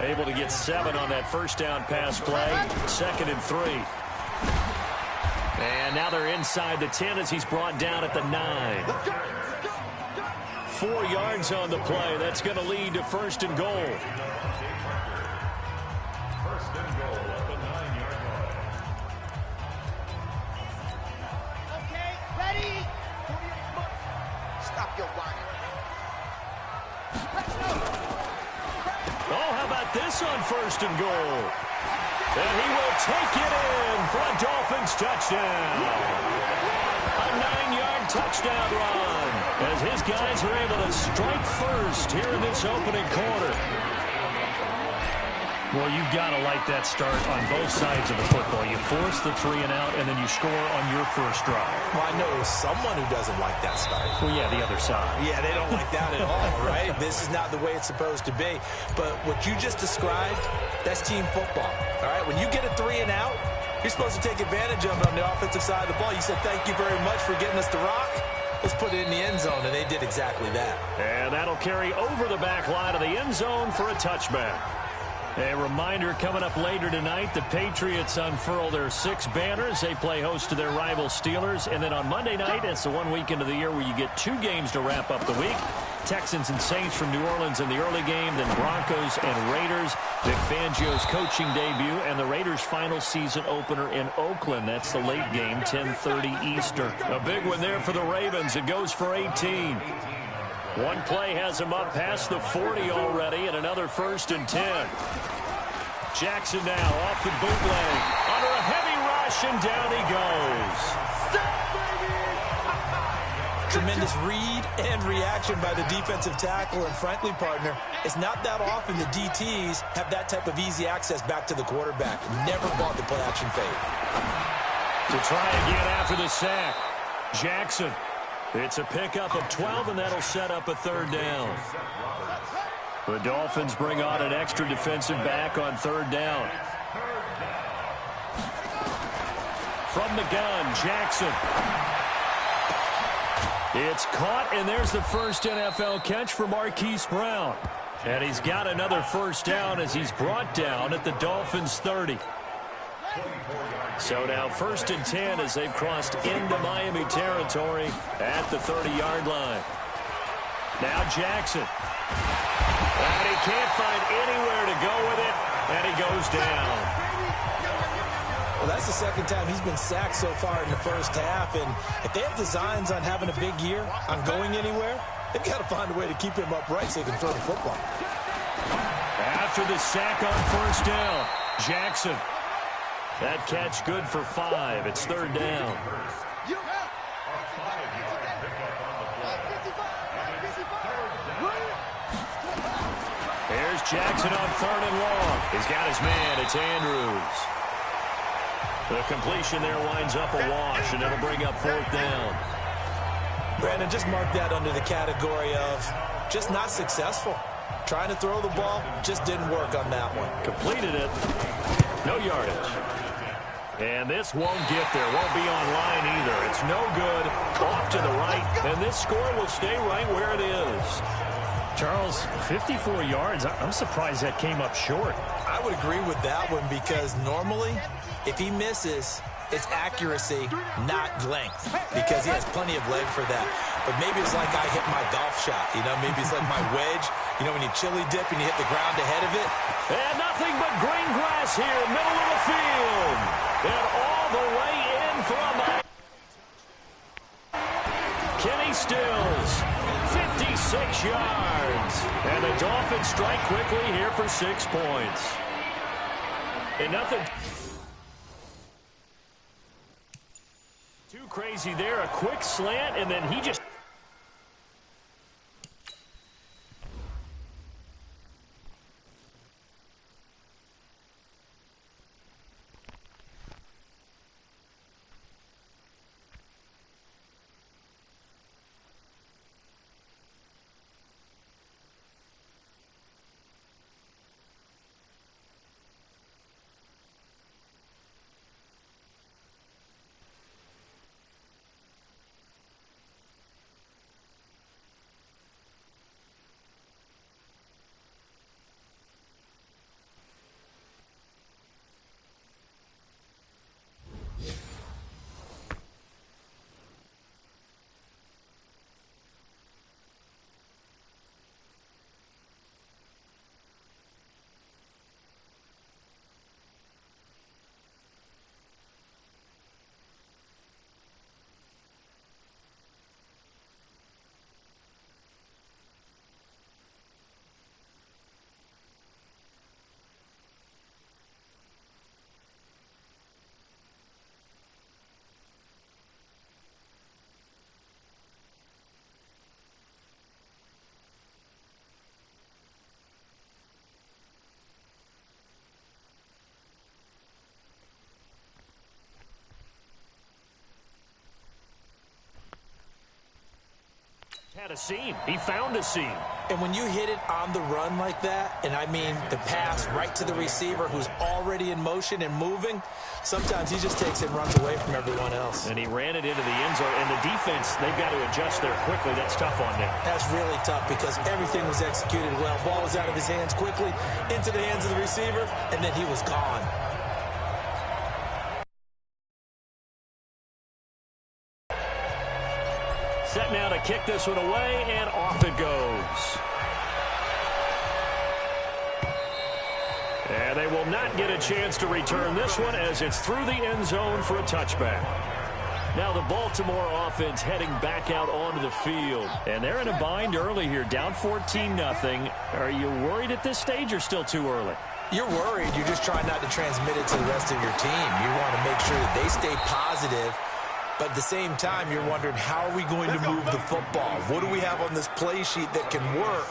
[SPEAKER 1] Able to get 7 on that 1st down pass play. 2nd and 3. And now they're inside the 10 as he's brought down at the 9. 4 yards on the play. That's going to lead to 1st and goal.
[SPEAKER 11] 1st and goal at the 9-yard line.
[SPEAKER 3] Okay, ready? Stop your whining.
[SPEAKER 1] Oh, how about this on 1st and goal? And he will take it in for a Dolphins touchdown. A 9-yard touchdown run as his guys are able to strike first here in this opening quarter. Well, you've got to like that start on both sides of the football. You force the 3 and out, and then you score on your first drive.
[SPEAKER 2] Well, I know someone who doesn't like that start.
[SPEAKER 1] Well, yeah, the other side.
[SPEAKER 2] Yeah, they don't like that at all, right? This is not the way it's supposed to be. But what you just described, that's team football, all right? When you get a 3 and out, you're supposed to take advantage of it on the offensive side of the ball. You said, thank you very much for getting us the rock. Let's put it in the end zone, and they did exactly that.
[SPEAKER 1] And that'll carry over the back line of the end zone for a touchback. A reminder coming up later tonight, the Patriots unfurl their 6 banners. They play host to their rival Steelers. And then on Monday night, it's the one weekend of the year where you get 2 games to wrap up the week. Texans and Saints from New Orleans in the early game, then Broncos and Raiders. Vic Fangio's coaching debut and the Raiders' final season opener in Oakland. That's the late game, 10:30 Eastern. A big one there for the Ravens. It goes for 18. One play has him up past the 40 already, and another 1st and 10. Jackson now off the bootleg. Under a heavy rush, and down he goes.
[SPEAKER 2] Tremendous read and reaction by the defensive tackle, and frankly, partner, it's not that often the DTs have that type of easy access back to the quarterback. Never bought the play-action fade.
[SPEAKER 1] To try again after the sack, Jackson. It's a pickup of 12, and that'll set up a 3rd down. The Dolphins bring on an extra defensive back on 3rd down. From the gun, Jackson. It's caught, and there's the first NFL catch for Marquise Brown. And he's got another 1st down as he's brought down at the Dolphins' 30. So now 1st and 10 as they've crossed into Miami territory at the 30-yard line. Now Jackson. And he can't find anywhere to go with it, and he goes down.
[SPEAKER 2] Well, that's the 2nd time he's been sacked so far in the first half, and if they have designs on having a big year, on going anywhere, they've got to find a way to keep him upright so they can throw the football.
[SPEAKER 1] After the sack on 1st down, Jackson. That catch good for 5. It's 3rd down. Here's Jackson on 3rd and long. He's got his man. It's Andrews. The completion there winds up a wash, and it'll bring up 4th down.
[SPEAKER 2] Brandon, just mark that under the category of just not successful. Trying to throw the ball, just didn't work on that one.
[SPEAKER 1] Completed it. No yardage. And this won't get there. Won't be on line either. It's no good. Off to the right. And this score will stay right where it is.
[SPEAKER 12] Charles, 54 yards. I'm surprised that came up short.
[SPEAKER 2] I would agree with that one because normally, if he misses, it's accuracy, not length, because he has plenty of leg for that. But maybe it's like I hit my golf shot. You know, maybe it's like my wedge. You know, when you chili dip and you hit the ground ahead of it.
[SPEAKER 1] And nothing but green grass here, middle of the field. And all the way in from Kenny Stills, 56 yards. And the Dolphins strike quickly here for 6 points. And nothing too crazy there. A quick slant, and then he just... had a seam. He found a seam.
[SPEAKER 2] And when you hit it on the run like that, and I mean the pass right to the receiver who's already in motion and moving, sometimes he just takes it and runs away from everyone else.
[SPEAKER 1] And he ran it into the end zone. And the defense, they've got to adjust there quickly. That's tough on them.
[SPEAKER 2] That's really tough because everything was executed well. Ball was out of his hands quickly, into the hands of the receiver, and then he was gone.
[SPEAKER 1] Set now to kick this one away, and off it goes. And they will not get a chance to return this one as it's through the end zone for a touchback. Now the Baltimore offense heading back out onto the field. And they're in a bind early here, down 14-0. Are you worried at this stage or still too early?
[SPEAKER 2] You're worried. You're just trying not to transmit it to the rest of your team. You want to make sure that they stay positive. But at the same time, you're wondering, how are we going to move the football? What do we have on this play sheet that can work?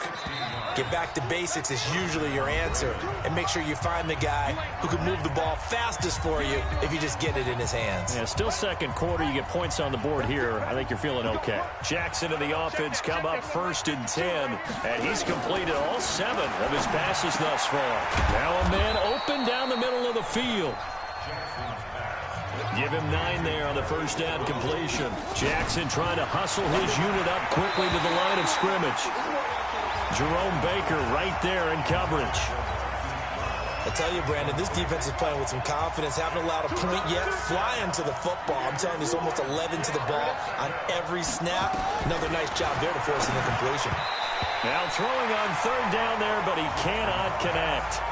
[SPEAKER 2] Get back to basics is usually your answer. And make sure you find the guy who can move the ball fastest for you if you just get it in his hands.
[SPEAKER 1] Yeah, still second quarter. You get points on the board here. I think you're feeling okay. Jackson and the offense come up 1st and 10. And he's completed all 7 of his passes thus far. Now a man open down the middle of the field. Give him 9 there on the first down completion. Jackson trying to hustle his unit up quickly to the line of scrimmage. Jerome Baker right there in coverage.
[SPEAKER 2] I tell you, Brandon, this defense is playing with some confidence. Haven't allowed a point yet. Flying to the football. I'm telling you, it's almost 11 to the ball on every snap. Another nice job there to force an incompletion.
[SPEAKER 1] Now throwing on 3rd down there, but he cannot connect.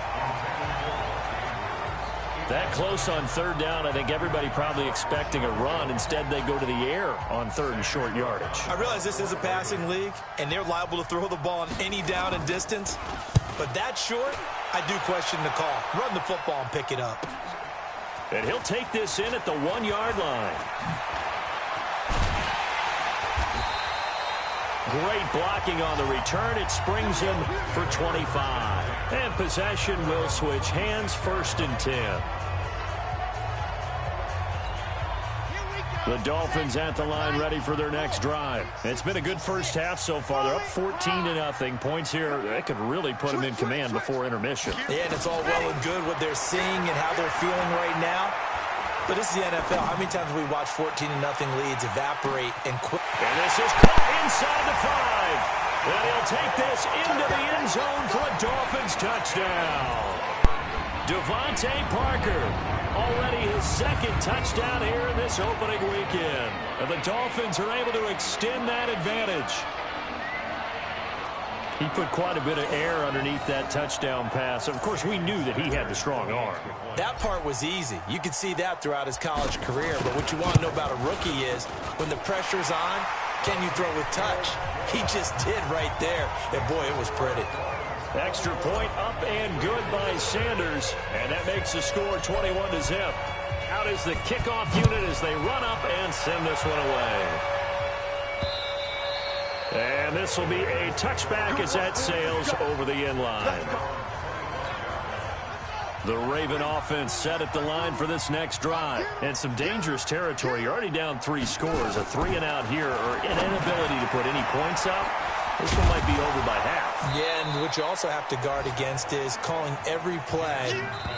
[SPEAKER 1] That close on 3rd down, I think everybody probably expecting a run. Instead, they go to the air on 3rd and short yardage.
[SPEAKER 2] I realize this is a passing league, and they're liable to throw the ball on any down and distance. But that short, I do question the call. Run the football and pick it up.
[SPEAKER 1] And he'll take this in at the 1-yard line. Great blocking on the return. It springs him for 25. And possession will switch hands, 1st and 10. The Dolphins at the line ready for their next drive. It's been a good first half so far. They're up 14-0. Points here, that could really put them in command before intermission.
[SPEAKER 2] Yeah, and it's all well and good what they're seeing and how they're feeling right now. But this is the NFL. How many times have we watched 14-0 leads evaporate and quit?
[SPEAKER 1] And this is caught inside the 5. And he'll take this into the end zone for a Dolphins touchdown. Devontae Parker, already his 2nd touchdown here in this opening weekend. And the Dolphins are able to extend that advantage. He put quite a bit of air underneath that touchdown pass. Of course, we knew that he had the strong arm.
[SPEAKER 2] That part was easy. You could see that throughout his college career. But what you want to know about a rookie is when the pressure's on, can you throw with touch? He just did right there. And, boy, it was pretty.
[SPEAKER 1] Extra point up and good by Sanders. And that makes the score 21-0. Out is the kickoff unit as they run up and send this one away. And this will be a touchback as that sails over the end line. The Raven offense set at the line for this next drive. And some dangerous territory. You're already down 3 scores. A 3-and-out here or an inability to put any points up. This one might be over by half.
[SPEAKER 2] Yeah, and what you also have to guard against is calling every play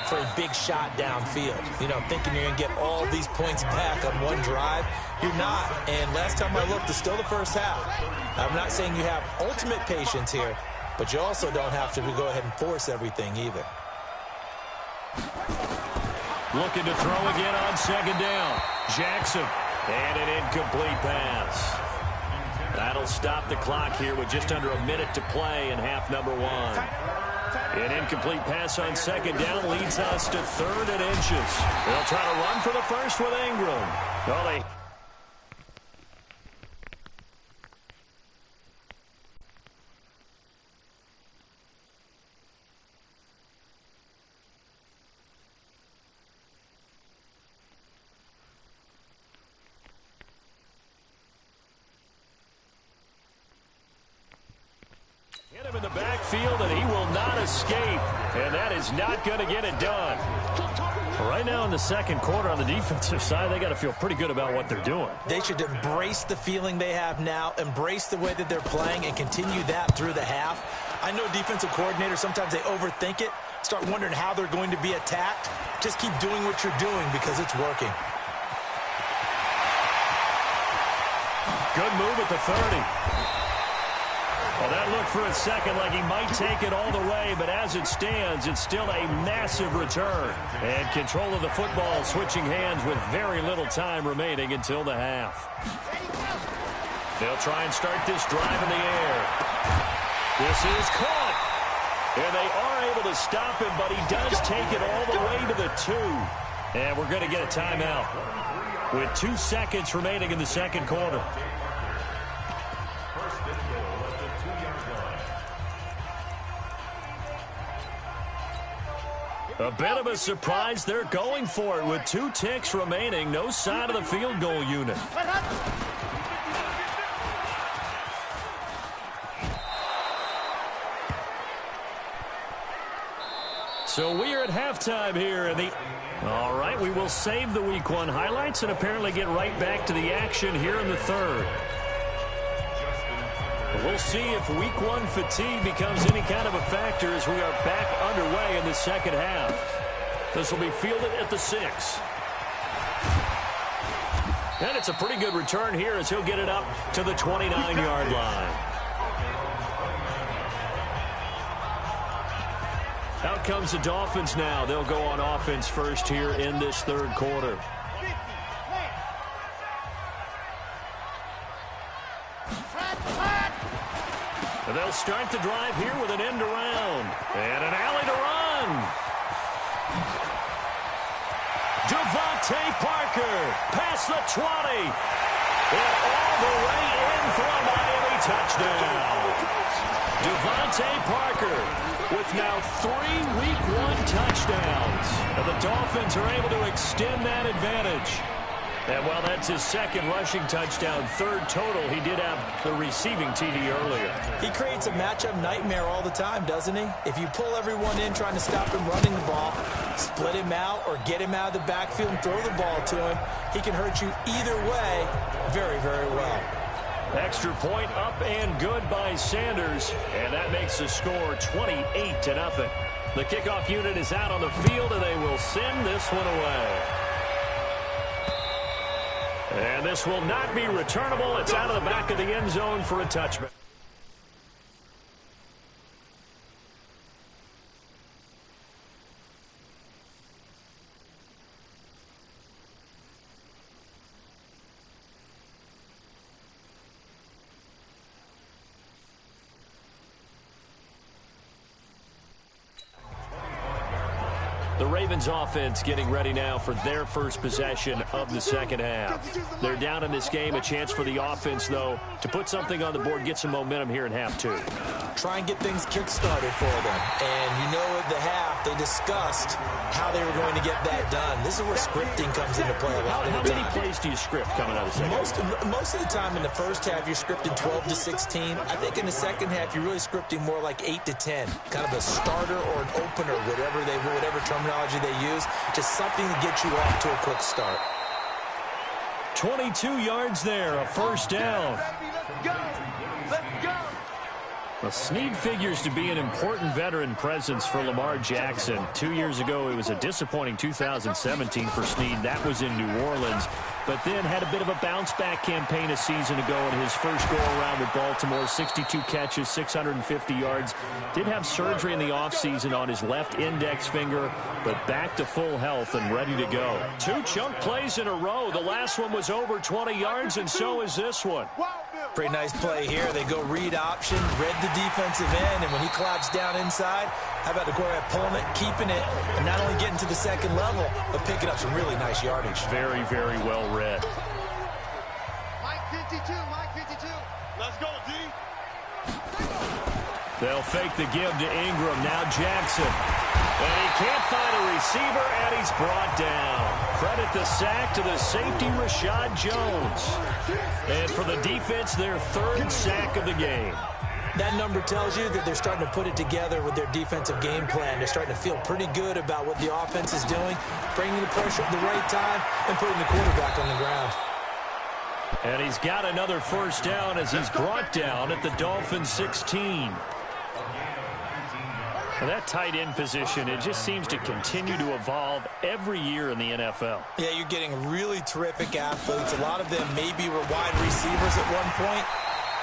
[SPEAKER 2] for a big shot downfield. You know, thinking you're going to get all these points back on one drive. You're not. And last time I looked, it's still the first half. I'm not saying you have ultimate patience here, but you also don't have to go ahead and force everything either.
[SPEAKER 1] Looking to throw again on 2nd down. Jackson. And an incomplete pass. That'll stop the clock here with just under a minute to play in half number 1. An incomplete pass on 2nd down leads us to 3rd and inches. They'll try to run for the first with Ingram. Well, they... hit him in the backfield, and he will not escape. And that is not going to get it done. Right now in the second quarter on the defensive side, they got to feel pretty good about what they're doing.
[SPEAKER 2] They should embrace the feeling they have now, embrace the way that they're playing, and continue that through the half. I know defensive coordinators, sometimes they overthink it, start wondering how they're going to be attacked. Just keep doing what you're doing because it's working.
[SPEAKER 1] Good move at the 30. Well, that looked for a second like he might take it all the way, but as it stands, it's still a massive return. And control of the football switching hands with very little time remaining until the half. They'll try and start this drive in the air. This is caught. And they are able to stop him, but he does take it all the way to the 2. And we're going to get a timeout with 2 seconds remaining in the second quarter. A bit of a surprise. They're going for it with 2 ticks remaining. No sign of the field goal unit. So we are at halftime here in the... All right, we will save the Week 1 highlights and apparently get right back to the action here in the third. We'll see if Week 1 fatigue becomes any kind of a factor as we are back underway in the second half. This will be fielded at the 6. And it's a pretty good return here as he'll get it up to the 29-yard line. Out comes the Dolphins now. They'll go on offense first here in this third quarter. They'll start the drive here with an end around. And an alley to run. Devontae Parker past the 20. And all the way in for a Miami touchdown. Devontae Parker with now 3 Week 1 touchdowns. And the Dolphins are able to extend that advantage. And while that's his second rushing touchdown, third total, he did have the receiving TD earlier.
[SPEAKER 2] He creates a matchup nightmare all the time, doesn't he? If you pull everyone in trying to stop him running the ball, split him out or get him out of the backfield and throw the ball to him, he can hurt you either way very, very well.
[SPEAKER 1] Extra point up and good by Sanders, and that makes the score 28-0. The kickoff unit is out on the field, and they will send this one away. And this will not be returnable. It's out of the back of the end zone for a touchback. The Ravens offense getting ready now for their first possession of the second half. They're down in this game. A chance for the offense, though, to put something on the board, get some momentum here in half 2.
[SPEAKER 2] Try and get things kick-started for them. And you know at the half, they discussed how they were going to get that done. This is where scripting comes into play a lot of the time.
[SPEAKER 1] How many plays do you script coming out of the second?
[SPEAKER 2] Most of the time in the first half, you're scripting 12 to 16. I think in the second half, you're really scripting more like 8 to 10. Kind of a starter or an opener, whatever terminology they use. Just something to get you off to a quick start.
[SPEAKER 1] 22 yards there, a first down. Well, Snead figures to be an important veteran presence for Lamar Jackson. 2 years ago, it was a disappointing 2017 for Snead. That was in New Orleans. But then had a bit of a bounce-back campaign a season ago in his first go-around with Baltimore. 62 catches, 650 yards. Did have surgery in the offseason on his left index finger, but back to full health and ready to go. 2 chunk plays in a row. The last one was over 20 yards, and so is this one.
[SPEAKER 2] Pretty nice play here. They go read option, read the defensive end, and when he claps down inside, how about the quarterback pulling it, keeping it, and not only getting to the second level, but picking up some really nice yardage.
[SPEAKER 1] Very, very well read.
[SPEAKER 3] Mike 52, Mike 52. Let's go, D.
[SPEAKER 1] They'll fake the give to Ingram. Now Jackson. And he can't find a receiver, and he's brought down. Credit the sack to the safety, Rashad Jones. And for the defense, their third sack of the game.
[SPEAKER 2] That number tells you that they're starting to put it together with their defensive game plan. They're starting to feel pretty good about what the offense is doing, bringing the pressure at the right time, and putting the quarterback on the ground.
[SPEAKER 1] And he's got another first down as he's brought down at the Dolphins 16. And that tight end position, it just seems to continue to evolve every year in the NFL.
[SPEAKER 2] Yeah, you're getting really terrific athletes. A lot of them maybe were wide receivers at one point.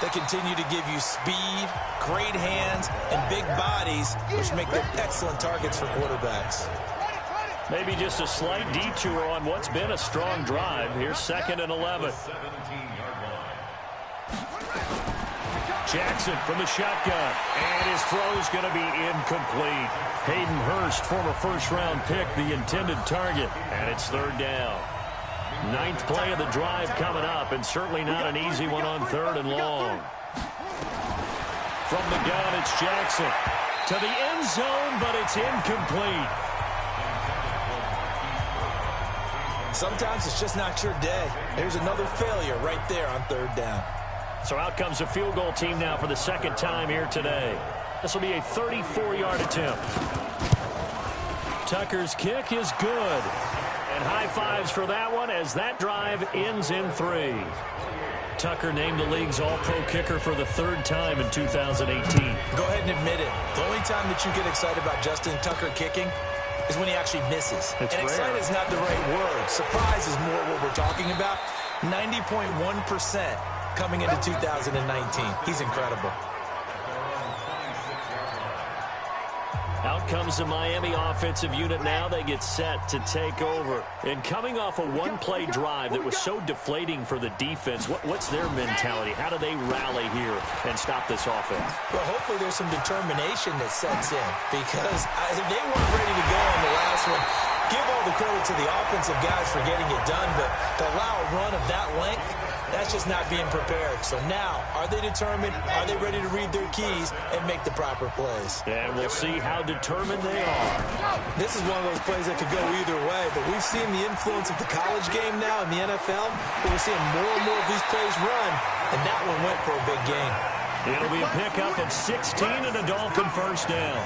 [SPEAKER 2] They continue to give you speed, great hands, and big bodies, which make them excellent targets for quarterbacks.
[SPEAKER 1] Maybe just a slight detour on what's been a strong drive. Here's 2nd and 11. Jackson from the shotgun, and his throw's going to be incomplete. Hayden Hurst, former first-round pick, the intended target, and it's 3rd down. 9th play of the drive coming up, and certainly not an easy one on 3rd and long. From the gun, it's Jackson to the end zone, but it's incomplete.
[SPEAKER 2] Sometimes it's just not your day. There's another failure right there on 3rd down.
[SPEAKER 1] So out comes a field goal team now for the 2nd time here today. This will be a 34-yard attempt. Tucker's kick is good. And high fives for that one as that drive ends in 3. Tucker named the league's all-pro kicker for the 3rd time in 2018.
[SPEAKER 2] Go ahead and admit it. The only time that you get excited about Justin Tucker kicking is when he actually misses.
[SPEAKER 1] It's
[SPEAKER 2] and
[SPEAKER 1] rare.
[SPEAKER 2] excited is not the right word. Surprise is more what we're talking about. 90.1% coming into 2019. He's incredible.
[SPEAKER 1] Out comes the Miami offensive unit now. They get set to take over. And coming off a one-play drive that was so deflating for the defense, what's their mentality? How do they rally here and stop this offense?
[SPEAKER 2] Well, hopefully there's some determination that sets in because they weren't ready to go on the last one. Give all the credit to the offensive guys for getting it done, but to allow a run of that length, that's just not being prepared. So now, are they determined? Are they ready to read their keys and make the proper plays?
[SPEAKER 1] And we'll see how determined they are.
[SPEAKER 2] This is one of those plays that could go either way, but we've seen the influence of the college game now in the NFL, where we're seeing more and more of these plays run, and that one went for a big gain.
[SPEAKER 1] It'll be a pickup of 16 and a Dolphin first down.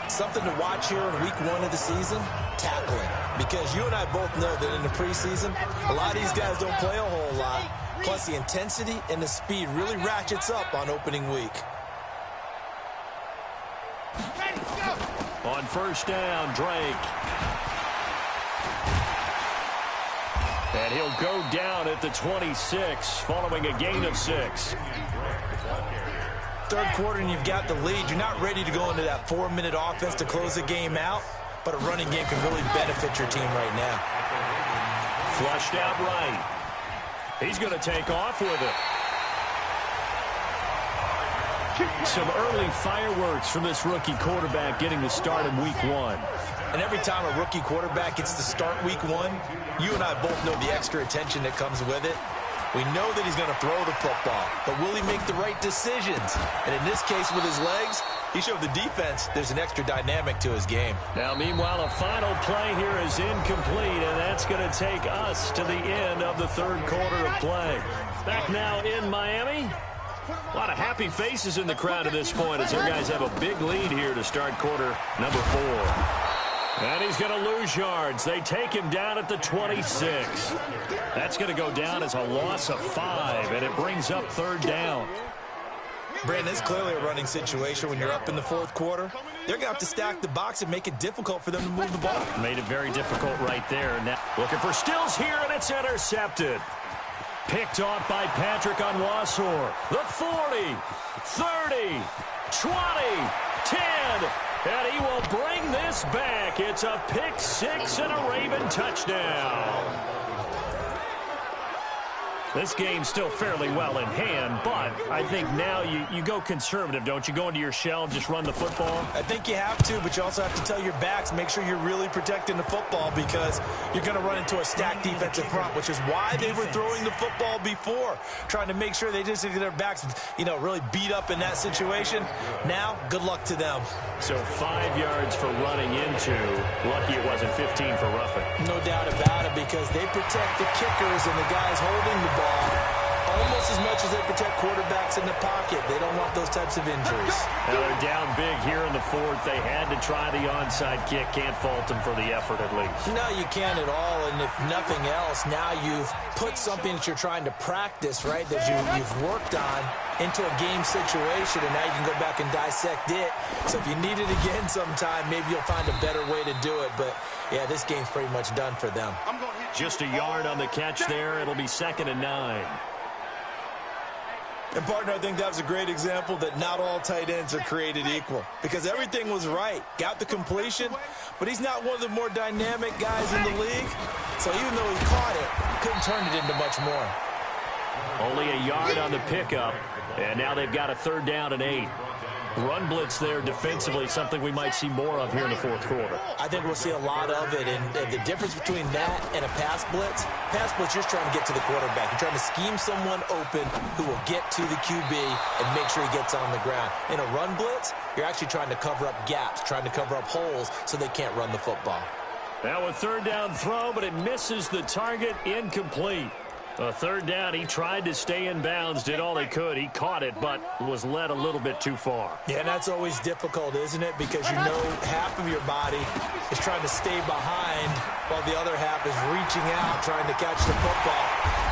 [SPEAKER 2] Something to watch here in week 1 of the season, tackling. Because you and I both know that in the preseason, a lot of these guys don't play a whole lot. Plus, the intensity and the speed really ratchets up on opening week.
[SPEAKER 1] On first down, Drake. And he'll go down at the 26, following a gain of 6.
[SPEAKER 2] Third quarter and you've got the lead. You're not ready to go into that 4-minute offense to close the game out, but a running game can really benefit your team right now.
[SPEAKER 1] Flushed out right. He's going to take off with it. Some early fireworks from this rookie quarterback getting the start in week 1.
[SPEAKER 2] And every time a rookie quarterback gets to start week 1, you and I both know the extra attention that comes with it. We know that he's going to throw the football, but will he make the right decisions? And in this case with his legs, he showed the defense there's an extra dynamic to his game.
[SPEAKER 1] Now, meanwhile, a final play here is incomplete, and that's going to take us to the end of the 3rd quarter of play. Back now in Miami. A lot of happy faces in the crowd at this point as their guys have a big lead here to start quarter number 4. And he's going to lose yards. They take him down at the 26. That's going to go down as a loss of 5, and it brings up 3rd down.
[SPEAKER 2] Brandon, it's clearly a running situation when you're up in the 4th quarter. They're going to have to stack the box and make it difficult for them to move the ball.
[SPEAKER 1] Made it very difficult right there. Now looking for Stills here, and it's intercepted. Picked off by Patrick Onwuasor. The 40, 30, 20, 10. And he will bring this back. It's a pick 6 and a Raven touchdown. This game's still fairly well in hand, but I think now you go conservative, don't you? Go into your shell and just run the football?
[SPEAKER 2] I think you have to, but you also have to tell your backs, make sure you're really protecting the football because you're going to run into a stacked defensive front, which is why they were throwing the football before, trying to make sure they just get their backs, really beat up in that situation. Now, good luck to them.
[SPEAKER 1] So 5 yards for running into. Lucky it wasn't 15 for roughing.
[SPEAKER 2] No doubt about it because they protect the kickers and the guys holding the ball almost as much as they protect quarterbacks in the pocket. They don't want those types of injuries.
[SPEAKER 1] Now they're down big here in the fourth. They had to try the onside kick. Can't fault them for the effort at least.
[SPEAKER 2] No, you can't at all. And if nothing else, now you've put something that you're trying to practice, right, that you've worked on into a game situation, and now you can go back and dissect it. So if you need it again sometime, maybe you'll find a better way to do it. But, yeah, this game's pretty much done for them.
[SPEAKER 1] Just a yard on the catch there. It'll be 2nd and 9.
[SPEAKER 2] And, partner, I think that was a great example that not all tight ends are created equal, because everything was right. Got the completion, but he's not one of the more dynamic guys in the league. So even though he caught it, couldn't turn it into much more.
[SPEAKER 1] Only a yard on the pickup, and now they've got a 3rd down and 8. Run blitz there defensively, something we might see more of here in the fourth quarter.
[SPEAKER 2] I think we'll see a lot of it, and the difference between that and a pass blitz, you're just trying to get to the quarterback. You're trying to scheme someone open who will get to the QB and make sure he gets on the ground. In a run blitz, you're actually trying to cover up gaps, trying to cover up holes so they can't run the football.
[SPEAKER 1] Now a 3rd down throw, but it misses the target, incomplete. A 3rd down, he tried to stay in bounds, did all he could. He caught it, but was led a little bit too far.
[SPEAKER 2] Yeah, and that's always difficult, isn't it? Because you know half of your body is trying to stay behind while the other half is reaching out, trying to catch the football.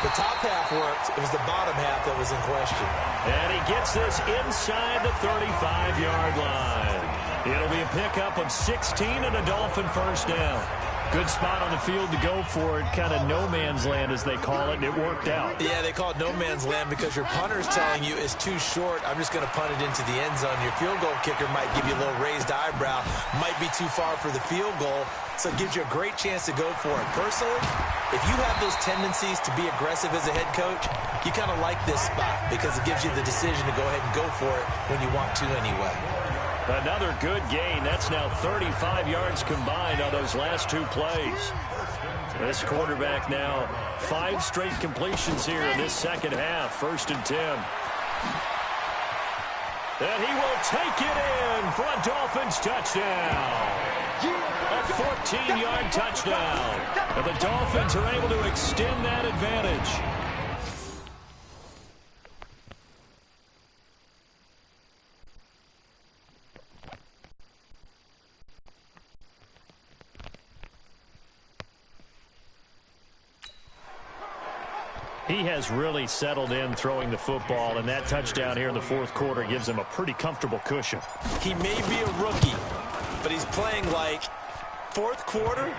[SPEAKER 2] The top half worked. It was the bottom half that was in question.
[SPEAKER 1] And he gets this inside the 35-yard line. It'll be a pickup of 16 and a Dolphin 1st down. Good spot on the field to go for it, kind of no man's land as they call it, and it worked out.
[SPEAKER 2] Yeah, they call it no man's land because your punter's telling you it's too short. I'm just going to punt it into the end zone. Your field goal kicker might give you a little raised eyebrow, might be too far for the field goal, so it gives you a great chance to go for it. Personally, if you have those tendencies to be aggressive as a head coach, you kind of like this spot because it gives you the decision to go ahead and go for it when you want to anyway.
[SPEAKER 1] Another good gain. That's now 35 yards combined on those last 2 plays. This quarterback now 5 straight completions here in this second half. 1st and 10. And he will take it in for a Dolphins touchdown. A 14-yard touchdown. And the Dolphins are able to extend that advantage. He has really settled in throwing the football, and that touchdown here in the fourth quarter gives him a pretty comfortable cushion.
[SPEAKER 2] He may be a rookie, but he's playing like fourth quarter,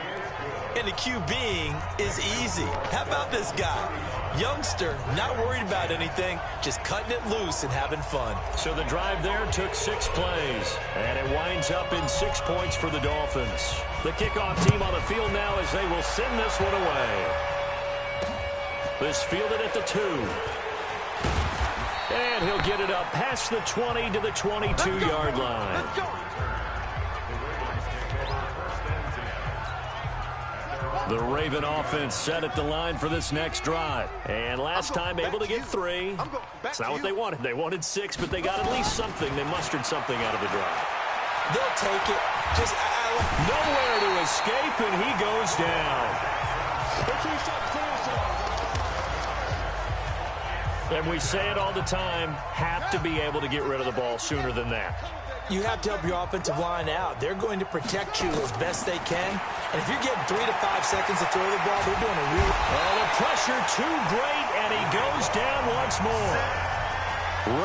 [SPEAKER 2] and the QBing is easy. How about this guy? Youngster, not worried about anything, just cutting it loose and having fun.
[SPEAKER 1] So the drive there took 6 plays, and it winds up in 6 points for the Dolphins. The kickoff team on the field now as they will send this one away. This fielded at the 2. And he'll get it up past the 20 to the 22-yard line. The Raven offense set at the line for this next drive. And last time able to get 3. That's not what they wanted. They wanted 6, but they got at least something. They mustered something out of the drive.
[SPEAKER 2] They'll take it. Just
[SPEAKER 1] nowhere to escape, and he goes down. And we say it all the time, have to be able to get rid of the ball sooner than that.
[SPEAKER 2] You have to help your offensive line out. They're going to protect you as best they can. And if you're getting 3 to 5 seconds to throw the ball, they're doing a real...
[SPEAKER 1] Oh, the pressure too great, and he goes down once more.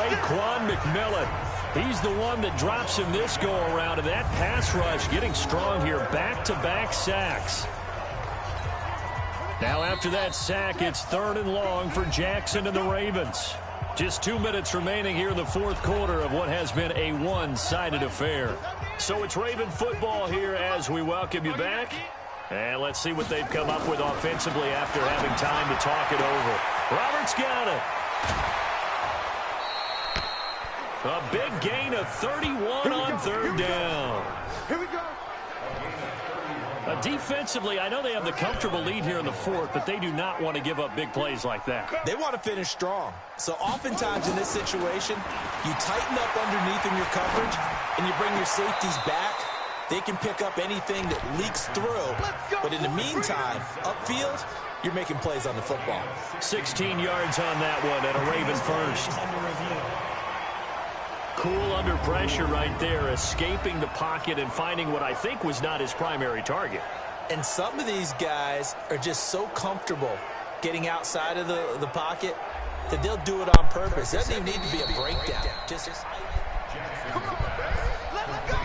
[SPEAKER 1] Raekwon McMillan. He's the one that drops him this go-around, and that pass rush getting strong here. Back-to-back sacks. Now after that sack, it's 3rd and long for Jackson and the Ravens. Just 2 minutes remaining here in the fourth quarter of what has been a one-sided affair. So it's Raven football here as we welcome you back. And let's see what they've come up with offensively after having time to talk it over. Roberts got it. A big gain of 31 on 3rd down.
[SPEAKER 8] Here we go.
[SPEAKER 1] Defensively, I know they have the comfortable lead here in the fourth, but they do not want to give up big plays like that.
[SPEAKER 2] They want to finish strong. So oftentimes in this situation, you tighten up underneath in your coverage, and you bring your safeties back. They can pick up anything that leaks through. But in the meantime, upfield, you're making plays on the football.
[SPEAKER 1] 16 yards on that one and a Raven first. Cool under pressure right there, escaping the pocket and finding what I think was not his primary target.
[SPEAKER 2] And some of these guys are just so comfortable getting outside of the pocket that they'll do it on purpose. It doesn't even need to be a breakdown. Just
[SPEAKER 3] Come on, let him go.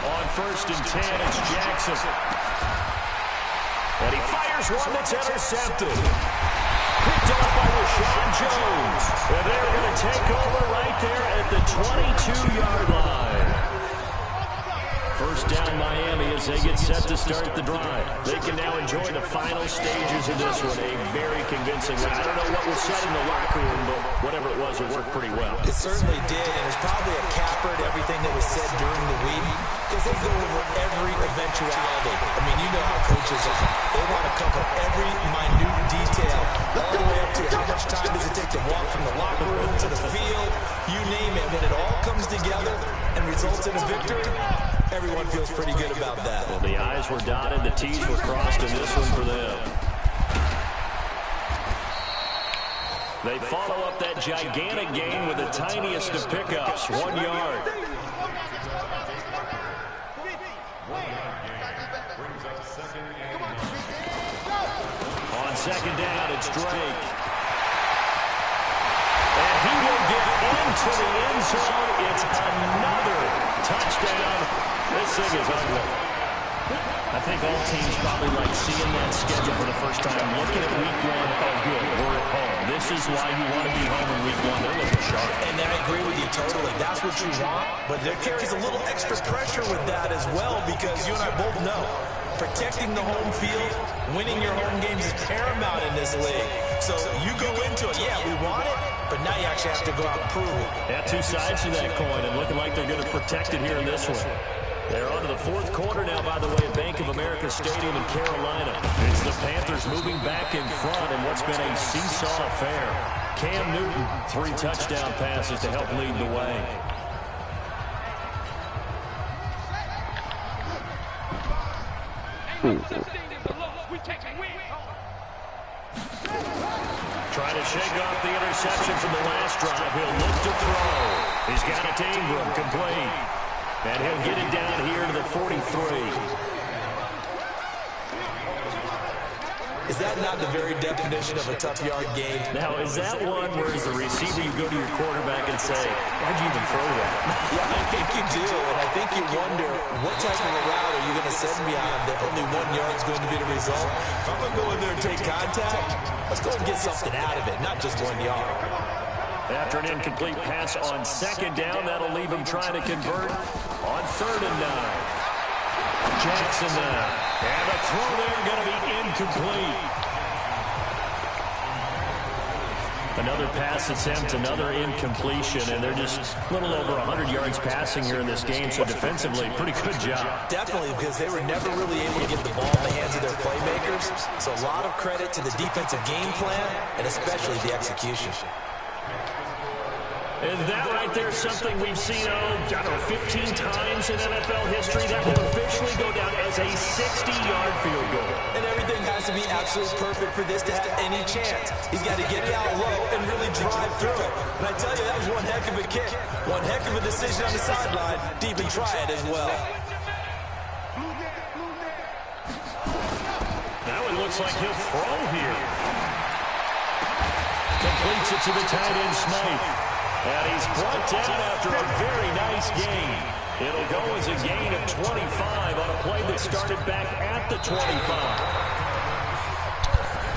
[SPEAKER 1] On 1st and 10, it's Jackson. And he fires one that's intercepted. Picked up by Rashawn Jones. And they're going to take over right there at the 22-yard line. First down Miami as they get set to start the drive. They can now enjoy the final stages of this one. A very convincing win. I don't know what was said in the locker room, but whatever it was, it worked pretty well.
[SPEAKER 2] It certainly did, and it's probably a capper to everything that was said during the week because they go over every eventuality. I mean, you know how coaches are. They want to cover every minute detail all the way up to how much time does it take to walk from the locker room to the field, you name it. When it all comes together and results in a victory, everyone feels pretty good about that.
[SPEAKER 1] Well, the I's were dotted, the T's were crossed in this one for them. They follow up that gigantic gain with the tiniest of pickups, 1 yard. On second down, it's Drake. And he will get into the end zone. It's another touchdown. This thing is ugly. I think all teams probably like seeing that schedule for the first time. Looking at week 1, oh good, we're at home. This is why you want to be home in week 1. They're looking sharp.
[SPEAKER 2] And I agree with you totally. That's what you want. But there carries a little extra pressure with that as well because you and I both know protecting the home field, winning your home games is paramount in this league. So you go into it, yeah, we want it, but now you actually have to go out and prove it.
[SPEAKER 1] Yeah, two sides to that coin, and looking like they're going to protect it here in this one. They're on to the 4th quarter now, by the way, at Bank of America Stadium in Carolina. It's the Panthers moving back in front in what's been a seesaw affair. Cam Newton, 3 touchdown passes to help lead the way. Trying to shake off the interception from the last drive. He'll look to throw. He's got it to Ingram, complete. And he'll get it down here to the 43.
[SPEAKER 2] Is that not the very definition of a tough yard game?
[SPEAKER 1] Now, is that one where as the receiver you go to your quarterback and say, why'd you even throw that?
[SPEAKER 2] Yeah, I think you do, and I think you wonder what type of a route are you going to send me on that only 1 yard is going to be the result? If I'm going to go in there and take contact, let's go and get something out of it, not just 1 yard.
[SPEAKER 1] After an incomplete pass on second down, that'll leave him trying to convert on 3rd and 9. Jackson now. And the throw there going to be incomplete. Another pass attempt, another incompletion, and they're just a little over 100 yards passing here in this game, so defensively, pretty good job.
[SPEAKER 2] Definitely, because they were never really able to get the ball in the hands of their playmakers, so a lot of credit to the defensive game plan, and especially the execution.
[SPEAKER 1] And that right there is something we've seen, I don't know, 15 times in NFL history. That will officially go down as a 60-yard field goal.
[SPEAKER 2] And everything has to be absolutely perfect for this to have any chance. He's got to get it out low and really drive through it. And I tell you, that was one heck of a kick. One heck of a decision on the sideline to even try it as well.
[SPEAKER 1] Now it looks like he'll throw here. Completes it to the tight end, Smythe. And he's brought down after a very nice gain. It'll go as a gain of 25 on a play that started back at the 25.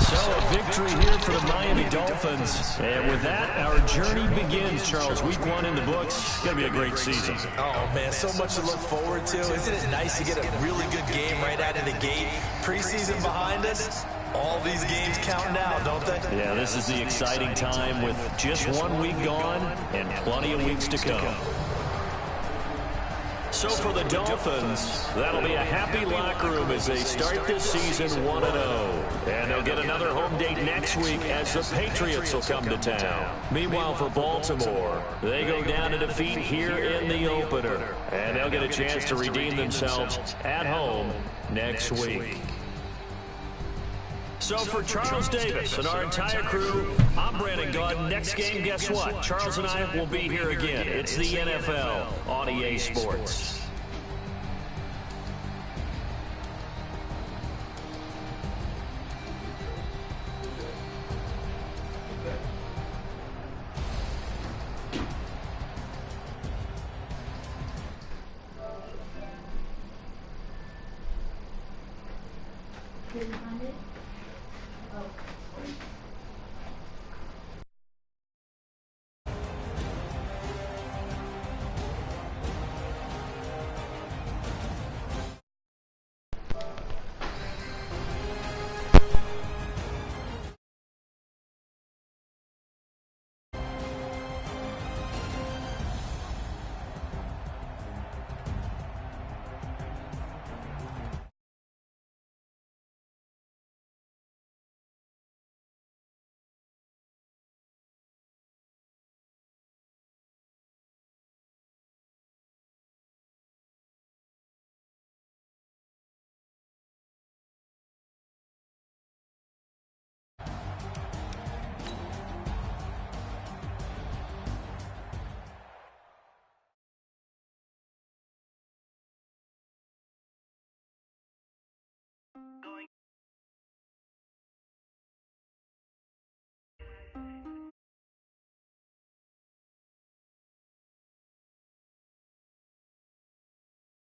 [SPEAKER 1] So a victory here for the Miami Dolphins. And with that, our journey begins, Charles. Week 1 in the books. It's going to be a great season.
[SPEAKER 2] Oh, man, so much to look forward to. Isn't it nice to get a really good game right out of the gate? Preseason behind us. All these games count now, don't they?
[SPEAKER 1] Yeah, this is the exciting time with just 1 week gone and plenty of weeks to come. So for the Dolphins, that'll be a happy locker room as they start this season 1-0. And they'll get another home date next week as the Patriots will come to town. Meanwhile, for Baltimore, they go down to defeat here in the opener. And they'll get a chance to redeem themselves at home next week. So for Charles Davis and our entire crew, I'm Brandon Gaudin. Next game, guess what? Charles and I will be here again. It's the NFL on EA Sports.